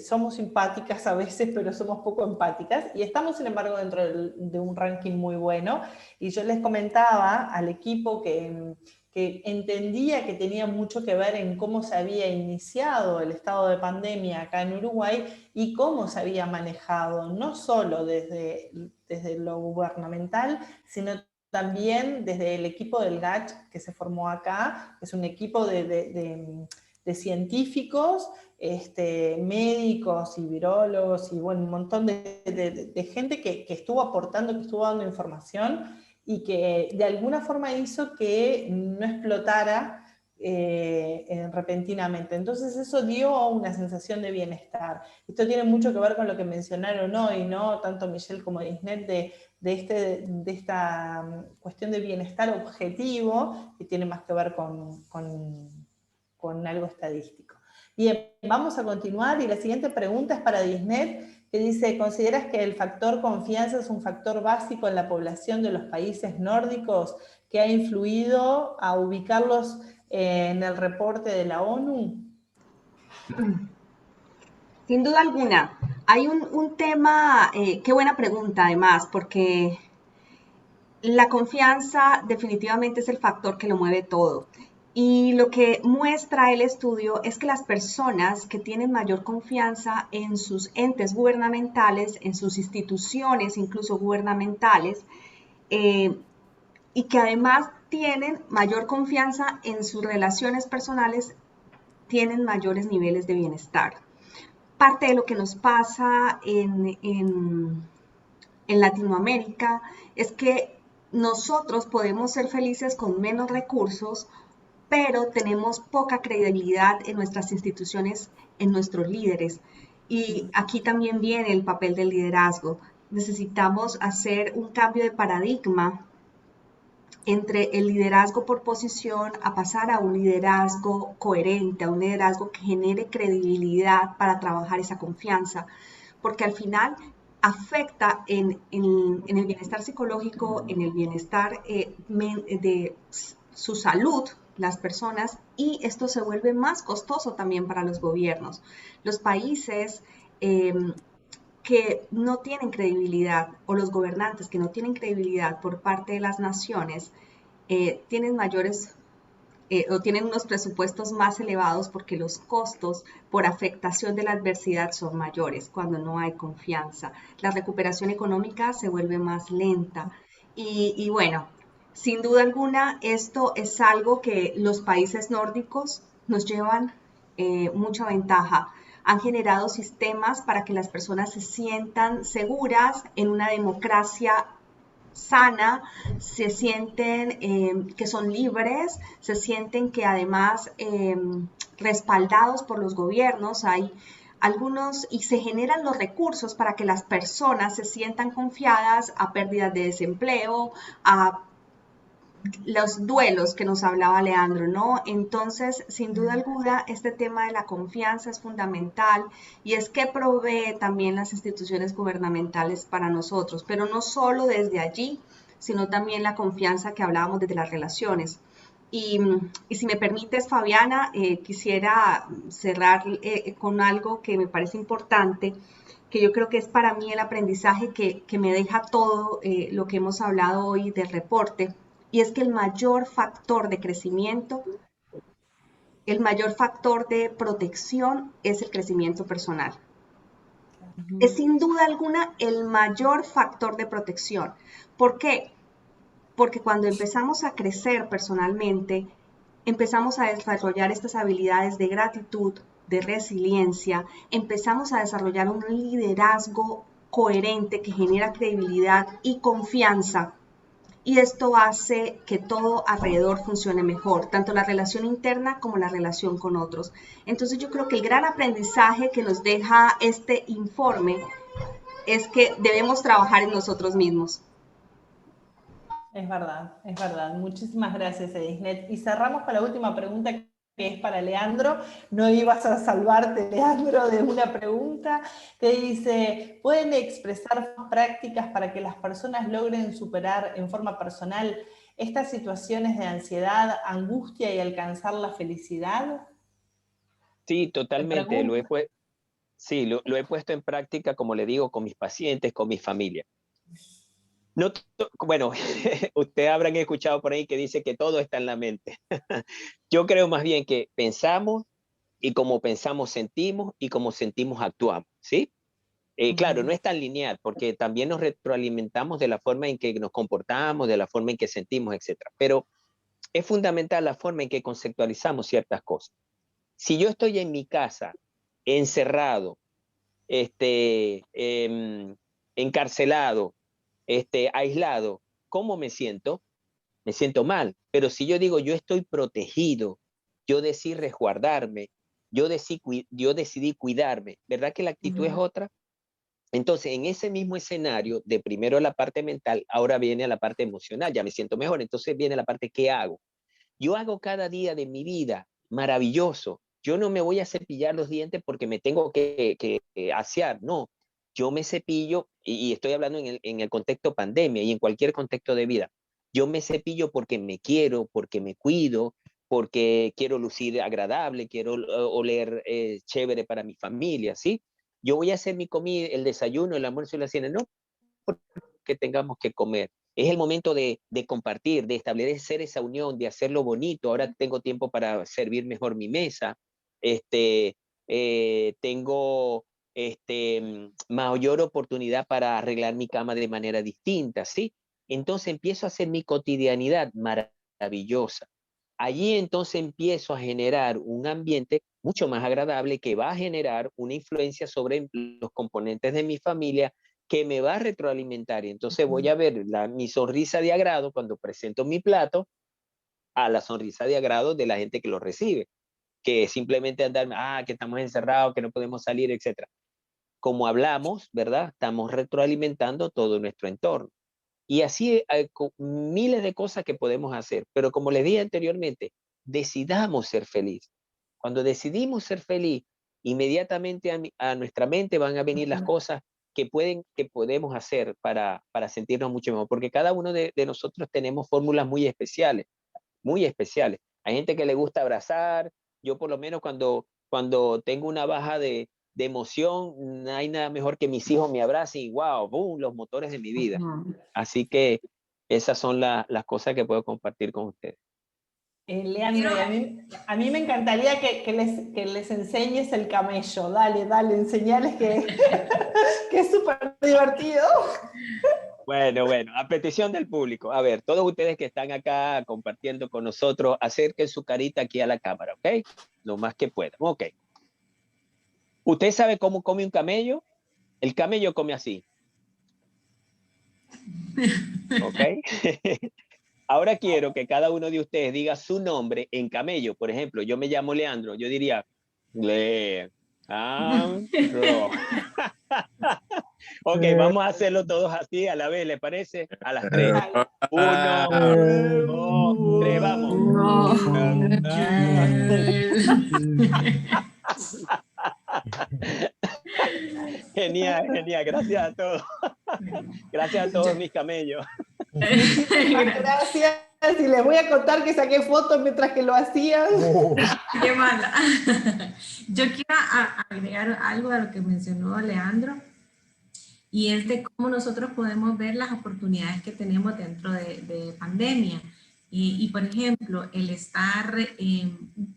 somos simpáticas a veces, pero somos poco empáticas, y estamos sin embargo dentro de un ranking muy bueno, y yo les comentaba al equipo que entendía que tenía mucho que ver en cómo se había iniciado el estado de pandemia acá en Uruguay y cómo se había manejado, no solo desde lo gubernamental, sino también desde el equipo del GACH que se formó acá, que es un equipo de científicos, médicos y virólogos y bueno, un montón de gente que estuvo aportando, que estuvo dando información y que de alguna forma hizo que no explotara repentinamente. Entonces eso dio una sensación de bienestar. Esto tiene mucho que ver con lo que mencionaron hoy, ¿no? Tanto Michelle como Disnet, de esta cuestión de bienestar objetivo, que tiene más que ver con algo estadístico. Bien, vamos a continuar, y la siguiente pregunta es para Disnet, que dice: ¿consideras que el factor confianza es un factor básico en la población de los países nórdicos que ha influido a ubicarlos en el reporte de la ONU? Sin duda alguna. Hay un tema, qué buena pregunta además, porque la confianza definitivamente es el factor que lo mueve todo. Y lo que muestra el estudio es que las personas que tienen mayor confianza en sus entes gubernamentales, en sus instituciones incluso gubernamentales, y que además tienen mayor confianza en sus relaciones personales, tienen mayores niveles de bienestar. Parte de lo que nos pasa en Latinoamérica es que nosotros podemos ser felices con menos recursos, pero tenemos poca credibilidad en nuestras instituciones, en nuestros líderes. Y aquí también viene el papel del liderazgo. Necesitamos hacer un cambio de paradigma entre el liderazgo por posición a pasar a un liderazgo coherente, a un liderazgo que genere credibilidad para trabajar esa confianza, porque al final afecta en el bienestar psicológico, en el bienestar de su salud, las personas, y esto se vuelve más costoso también para los gobiernos. Los países que no tienen credibilidad, o los gobernantes que no tienen credibilidad por parte de las naciones, tienen mayores o tienen unos presupuestos más elevados, porque los costos por afectación de la adversidad son mayores cuando no hay confianza. La recuperación económica se vuelve más lenta y bueno, sin duda alguna esto es algo que los países nórdicos nos llevan mucha ventaja. Han generado sistemas para que las personas se sientan seguras en una democracia sana, se sienten que son libres, se sienten que además respaldados por los gobiernos. Hay algunos, y se generan los recursos para que las personas se sientan confiadas a pérdidas de desempleo, a los duelos que nos hablaba Leandro, ¿no? Entonces, sin duda alguna, este tema de la confianza es fundamental, y es que provee también las instituciones gubernamentales para nosotros, pero no solo desde allí, sino también la confianza que hablábamos desde las relaciones. Y si me permites, Fabiana, quisiera cerrar con algo que me parece importante, que yo creo que es para mí el aprendizaje que me deja todo lo que hemos hablado hoy del reporte. Y es que el mayor factor de crecimiento, el mayor factor de protección es el crecimiento personal. Es sin duda alguna el mayor factor de protección. ¿Por qué? Porque cuando empezamos a crecer personalmente, empezamos a desarrollar estas habilidades de gratitud, de resiliencia, empezamos a desarrollar un liderazgo coherente que genera credibilidad y confianza. Y esto hace que todo alrededor funcione mejor, tanto la relación interna como la relación con otros. Entonces yo creo que el gran aprendizaje que nos deja este informe es que debemos trabajar en nosotros mismos. Es verdad, es verdad. Muchísimas gracias, Edisnet. Y cerramos con la última pregunta, que es para Leandro. No ibas a salvarte, Leandro, de una pregunta que dice: ¿pueden expresar prácticas para que las personas logren superar en forma personal estas situaciones de ansiedad, angustia y alcanzar la felicidad? Sí, totalmente. Lo he puesto en práctica, como le digo, con mis pacientes, con mi familia. No, bueno, ustedes habrán escuchado por ahí que dice que todo está en la mente. Yo creo más bien que pensamos, y como pensamos sentimos, y como sentimos actuamos, ¿sí? Claro, no es tan lineal, porque también nos retroalimentamos de la forma en que nos comportamos, de la forma en que sentimos, etc. Pero es fundamental la forma en que conceptualizamos ciertas cosas. Si yo estoy en mi casa, encerrado, encarcelado, aislado, ¿cómo me siento? Me siento mal. Pero si yo digo, yo estoy protegido, yo decidí resguardarme, yo decidí cuidarme. ¿Verdad que la actitud es otra? Entonces, en ese mismo escenario, de primero la parte mental, ahora viene la parte emocional, ya me siento mejor, entonces viene la parte ¿qué hago? Yo hago cada día de mi vida maravilloso. Yo no me voy a cepillar los dientes porque me tengo que asear, no. Yo me cepillo, y estoy hablando en el contexto pandemia y en cualquier contexto de vida. Yo me cepillo porque me quiero, porque me cuido, porque quiero lucir agradable, quiero oler chévere para mi familia, ¿sí? Yo voy a hacer mi comida, el desayuno, el almuerzo y la cena, no porque tengamos que comer. Es el momento de compartir, de establecer esa unión, de hacerlo bonito. Ahora tengo tiempo para servir mejor mi mesa. Tengo mayor oportunidad para arreglar mi cama de manera distinta, ¿sí? Entonces empiezo a hacer mi cotidianidad maravillosa. Allí entonces empiezo a generar un ambiente mucho más agradable que va a generar una influencia sobre los componentes de mi familia que me va a retroalimentar. Y entonces voy a ver mi sonrisa de agrado cuando presento mi plato a la sonrisa de agrado de la gente que lo recibe, que simplemente andarme, que estamos encerrados, que no podemos salir, etc. Como hablamos, ¿verdad? Estamos retroalimentando todo nuestro entorno. Y así hay miles de cosas que podemos hacer. Pero como les dije anteriormente, decidamos ser felices. Cuando decidimos ser feliz, inmediatamente a nuestra mente van a venir las cosas que podemos hacer para sentirnos mucho mejor. Porque cada uno de nosotros tenemos fórmulas muy especiales, muy especiales. Hay gente que le gusta abrazar. Yo por lo menos cuando tengo una baja de emoción, no hay nada mejor que mis hijos me abracen y wow, boom, los motores de mi vida. Así que esas son las cosas que puedo compartir con ustedes. Leandro, a mí me encantaría que les enseñes el camello. Dale, enseñales que es súper divertido. Bueno, a petición del público. A ver, todos ustedes que están acá compartiendo con nosotros, acerquen su carita aquí a la cámara, ¿ok? Lo más que puedan, ok. ¿Usted sabe cómo come un camello? El camello come así. ¿Ok? Ahora quiero que cada uno de ustedes diga su nombre en camello. Por ejemplo, yo me llamo Leandro. Yo diría, Leandro. Ok, vamos a hacerlo todos así a la vez, ¿les parece? A las 3. 1, 2, 3, vamos. Genial, gracias a todos. Gracias a todos mis camellos. Gracias. Y les voy a contar que saqué fotos mientras que lo hacían. Qué mala. Yo quiero agregar algo a lo que mencionó Leandro, y es de cómo nosotros podemos ver las oportunidades que tenemos dentro de pandemia. Y por ejemplo, el estar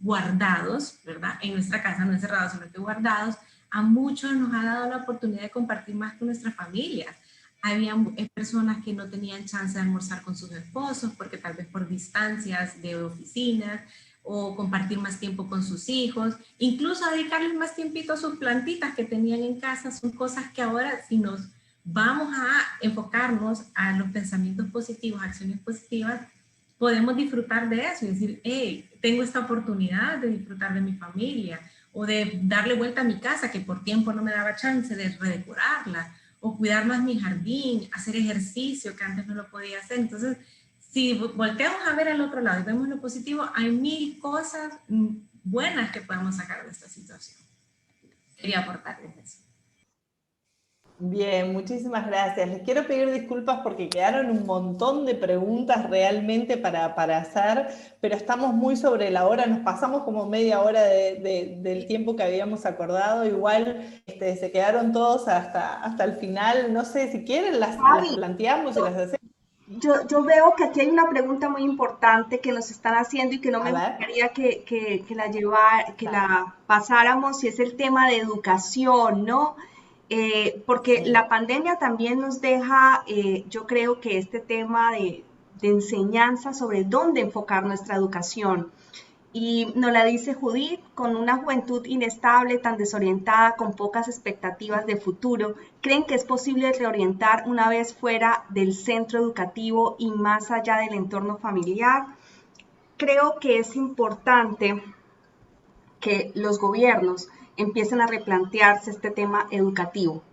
guardados, ¿verdad? En nuestra casa, no encerrados, sino que guardados, a muchos nos ha dado la oportunidad de compartir más con nuestras familias. Había personas que no tenían chance de almorzar con sus esposos porque tal vez por distancias de oficinas, o compartir más tiempo con sus hijos, incluso dedicarles más tiempito a sus plantitas que tenían en casa. Son cosas que ahora, si nos vamos a enfocarnos a los pensamientos positivos, acciones positivas, podemos disfrutar de eso y decir, hey, tengo esta oportunidad de disfrutar de mi familia, o de darle vuelta a mi casa que por tiempo no me daba chance de redecorarla, o cuidar más mi jardín, hacer ejercicio que antes no lo podía hacer. Entonces, si volteamos a ver al otro lado y vemos lo positivo, hay mil cosas buenas que podemos sacar de esta situación. Quería aportarles eso. Bien, muchísimas gracias. Les quiero pedir disculpas porque quedaron un montón de preguntas realmente para hacer, pero estamos muy sobre la hora, nos pasamos como media hora del tiempo que habíamos acordado. Igual se quedaron todos hasta el final. No sé, si quieren las planteamos y las hacemos. Yo veo que aquí hay una pregunta muy importante que nos están haciendo y que no me gustaría que la pasáramos, y es el tema de educación, ¿no? Porque la pandemia también nos deja, yo creo que este tema de enseñanza sobre dónde enfocar nuestra educación. Y nos la dice Judith: con una juventud inestable, tan desorientada, con pocas expectativas de futuro, ¿creen que es posible reorientar una vez fuera del centro educativo y más allá del entorno familiar? Creo que es importante que los gobiernos empiecen a replantearse este tema educativo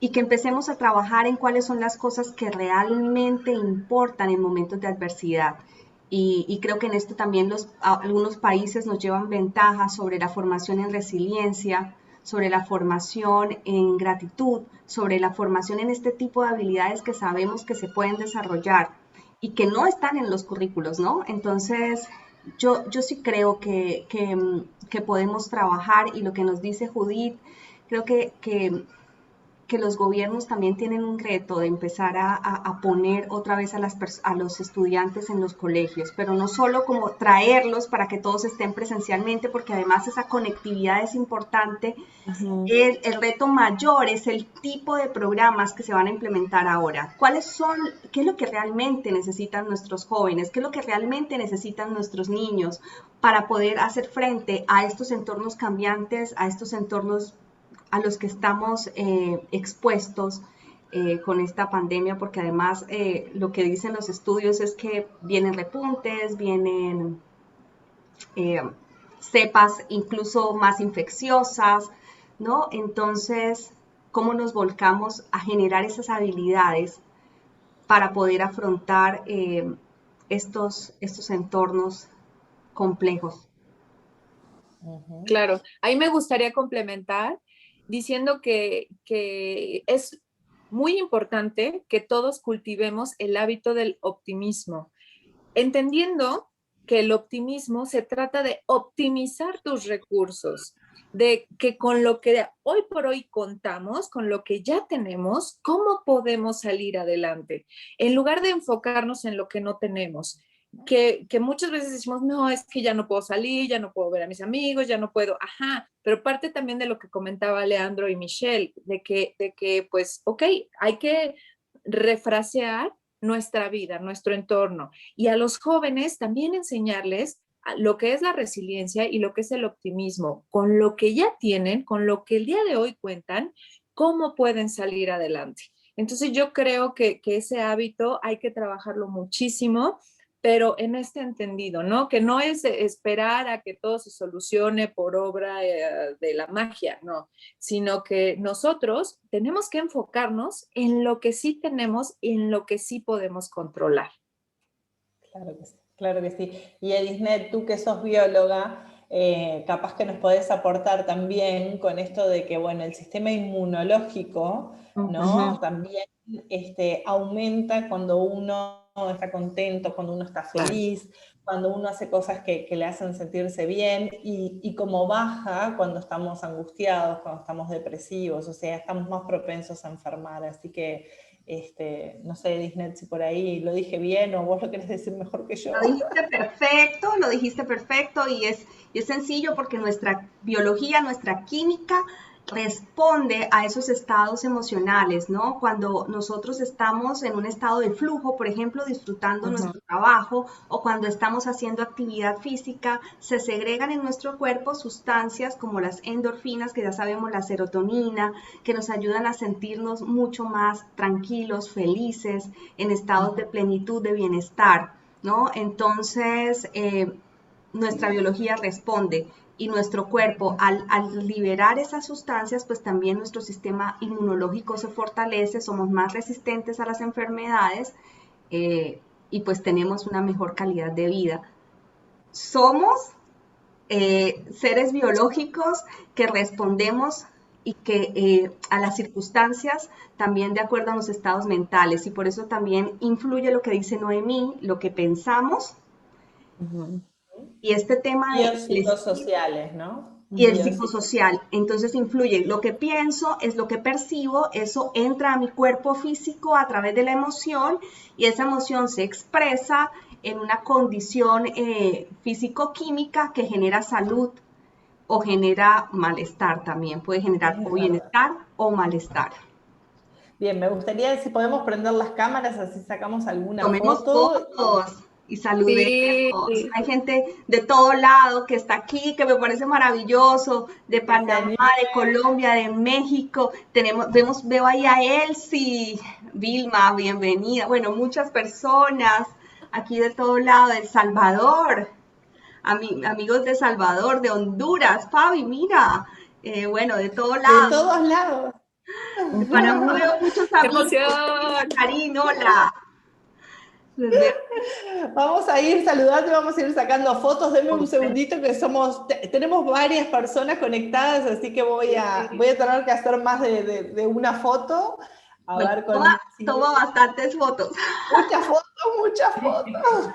y que empecemos a trabajar en cuáles son las cosas que realmente importan en momentos de adversidad. Y creo que en esto también algunos países nos llevan ventaja sobre la formación en resiliencia, sobre la formación en gratitud, sobre la formación en este tipo de habilidades que sabemos que se pueden desarrollar y que no están en los currículos, ¿no? Entonces, yo sí creo que podemos trabajar, y lo que nos dice Judith, creo que los gobiernos también tienen un reto de empezar a poner otra vez a los estudiantes en los colegios, pero no solo como traerlos para que todos estén presencialmente, porque además esa conectividad es importante. El reto mayor es el tipo de programas que se van a implementar ahora. ¿Qué es lo que realmente necesitan nuestros jóvenes? ¿Qué es lo que realmente necesitan nuestros niños para poder hacer frente a estos entornos cambiantes, a estos entornos a los que estamos expuestos con esta pandemia? Porque además lo que dicen los estudios es que vienen repuntes, vienen cepas incluso más infecciosas, ¿no? Entonces, ¿cómo nos volcamos a generar esas habilidades para poder afrontar estos entornos complejos? Claro, ahí me gustaría complementar diciendo que es muy importante que todos cultivemos el hábito del optimismo, entendiendo que el optimismo se trata de optimizar tus recursos, de que con lo que hoy por hoy contamos, con lo que ya tenemos, ¿cómo podemos salir adelante? En lugar de enfocarnos en lo que no tenemos. Que muchas veces decimos, no, es que ya no puedo salir, ya no puedo ver a mis amigos, ya no puedo, pero parte también de lo que comentaba Leandro y Michelle, de que pues, ok, hay que refrasear nuestra vida, nuestro entorno, y a los jóvenes también enseñarles lo que es la resiliencia y lo que es el optimismo, con lo que ya tienen, con lo que el día de hoy cuentan, cómo pueden salir adelante. Entonces yo creo que ese hábito hay que trabajarlo muchísimo, pero en este entendido, ¿no? Que no es esperar a que todo se solucione por obra de la magia, no, sino que nosotros tenemos que enfocarnos en lo que sí tenemos y en lo que sí podemos controlar. Claro que sí, claro que sí. Y Edisnet, tú que sos bióloga, capaz que nos podés aportar también con esto de que, bueno, el sistema inmunológico, ¿no? También aumenta cuando uno está contento, cuando uno está feliz, cuando uno hace cosas que le hacen sentirse bien, y como baja cuando estamos angustiados, cuando estamos depresivos, o sea, estamos más propensos a enfermar. Así que, no sé, Edisnet, si por ahí lo dije bien o vos lo querés decir mejor que yo. Lo dijiste perfecto, y es sencillo porque nuestra biología, nuestra química responde a esos estados emocionales, ¿no? Cuando nosotros estamos en un estado de flujo, por ejemplo, disfrutando nuestro trabajo, o cuando estamos haciendo actividad física, se segregan en nuestro cuerpo sustancias como las endorfinas, que ya sabemos, la serotonina, que nos ayudan a sentirnos mucho más tranquilos, felices, en estados de plenitud, de bienestar, ¿no? Entonces, nuestra biología responde, y nuestro cuerpo, al liberar esas sustancias, pues también nuestro sistema inmunológico se fortalece, somos más resistentes a las enfermedades, y pues tenemos una mejor calidad de vida. Somos seres biológicos que respondemos y que a las circunstancias también de acuerdo a los estados mentales, y por eso también influye lo que dice Noemí, lo que pensamos. Y este tema de los psicosociales, ¿no? Y el psicosocial, entonces influye, lo que pienso es lo que percibo, eso entra a mi cuerpo físico a través de la emoción, y esa emoción se expresa en una condición físico-química que genera salud o genera malestar también, puede generar o bienestar o malestar. Bien, me gustaría, si podemos prender las cámaras, así sacamos alguna Tomemos foto. Fotos y saludemos. Sí. Hay gente de todo lado que está aquí, que me parece maravilloso, de Panamá, de Colombia, de México. Veo ahí a Elsie, Vilma, bienvenida. Bueno, muchas personas aquí de todo lado, de El Salvador. amigos de Salvador, de Honduras, Fabi, mira, bueno, de todos De lados. todos lados. De Panamá veo muchos ¡Qué amigos. emoción! Karin, hola. Les veo. Vamos a ir saludando y vamos a ir sacando fotos. Denme un Ok. segundito que tenemos varias personas conectadas, así que voy a tener que hacer más de una foto. A Bueno, ver, con toma bastantes fotos. muchas fotos.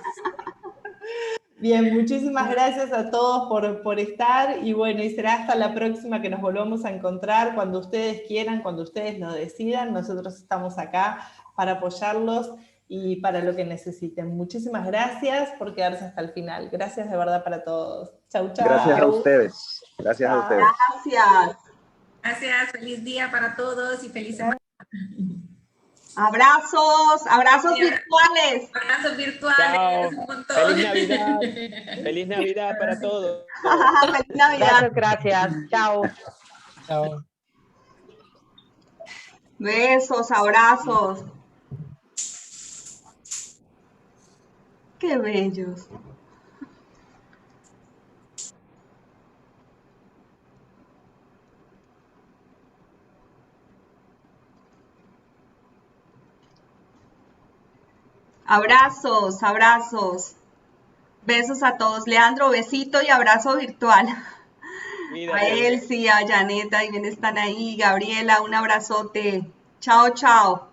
Bien, muchísimas gracias a todos por estar y bueno, y será hasta la próxima que nos volvamos a encontrar cuando ustedes quieran, cuando ustedes lo decidan. Nosotros estamos acá para apoyarlos y para lo que necesiten. Muchísimas gracias por quedarse hasta el final. Gracias de verdad para todos. Chau, chau. Gracias a ustedes. Gracias a ustedes. Gracias. Gracias, feliz día para todos y feliz semana. Abrazos virtuales. Abrazos virtuales. Chao. Un montón. Feliz Navidad. Feliz Navidad para todos. Feliz Navidad. Gracias. Chao. Chao. Besos, abrazos. Qué bellos. Abrazos. Besos a todos. Leandro, besito y abrazo virtual. Cuídate. A Elsie, a Janeta, y bien están ahí. Gabriela, un abrazote. Chao, chao.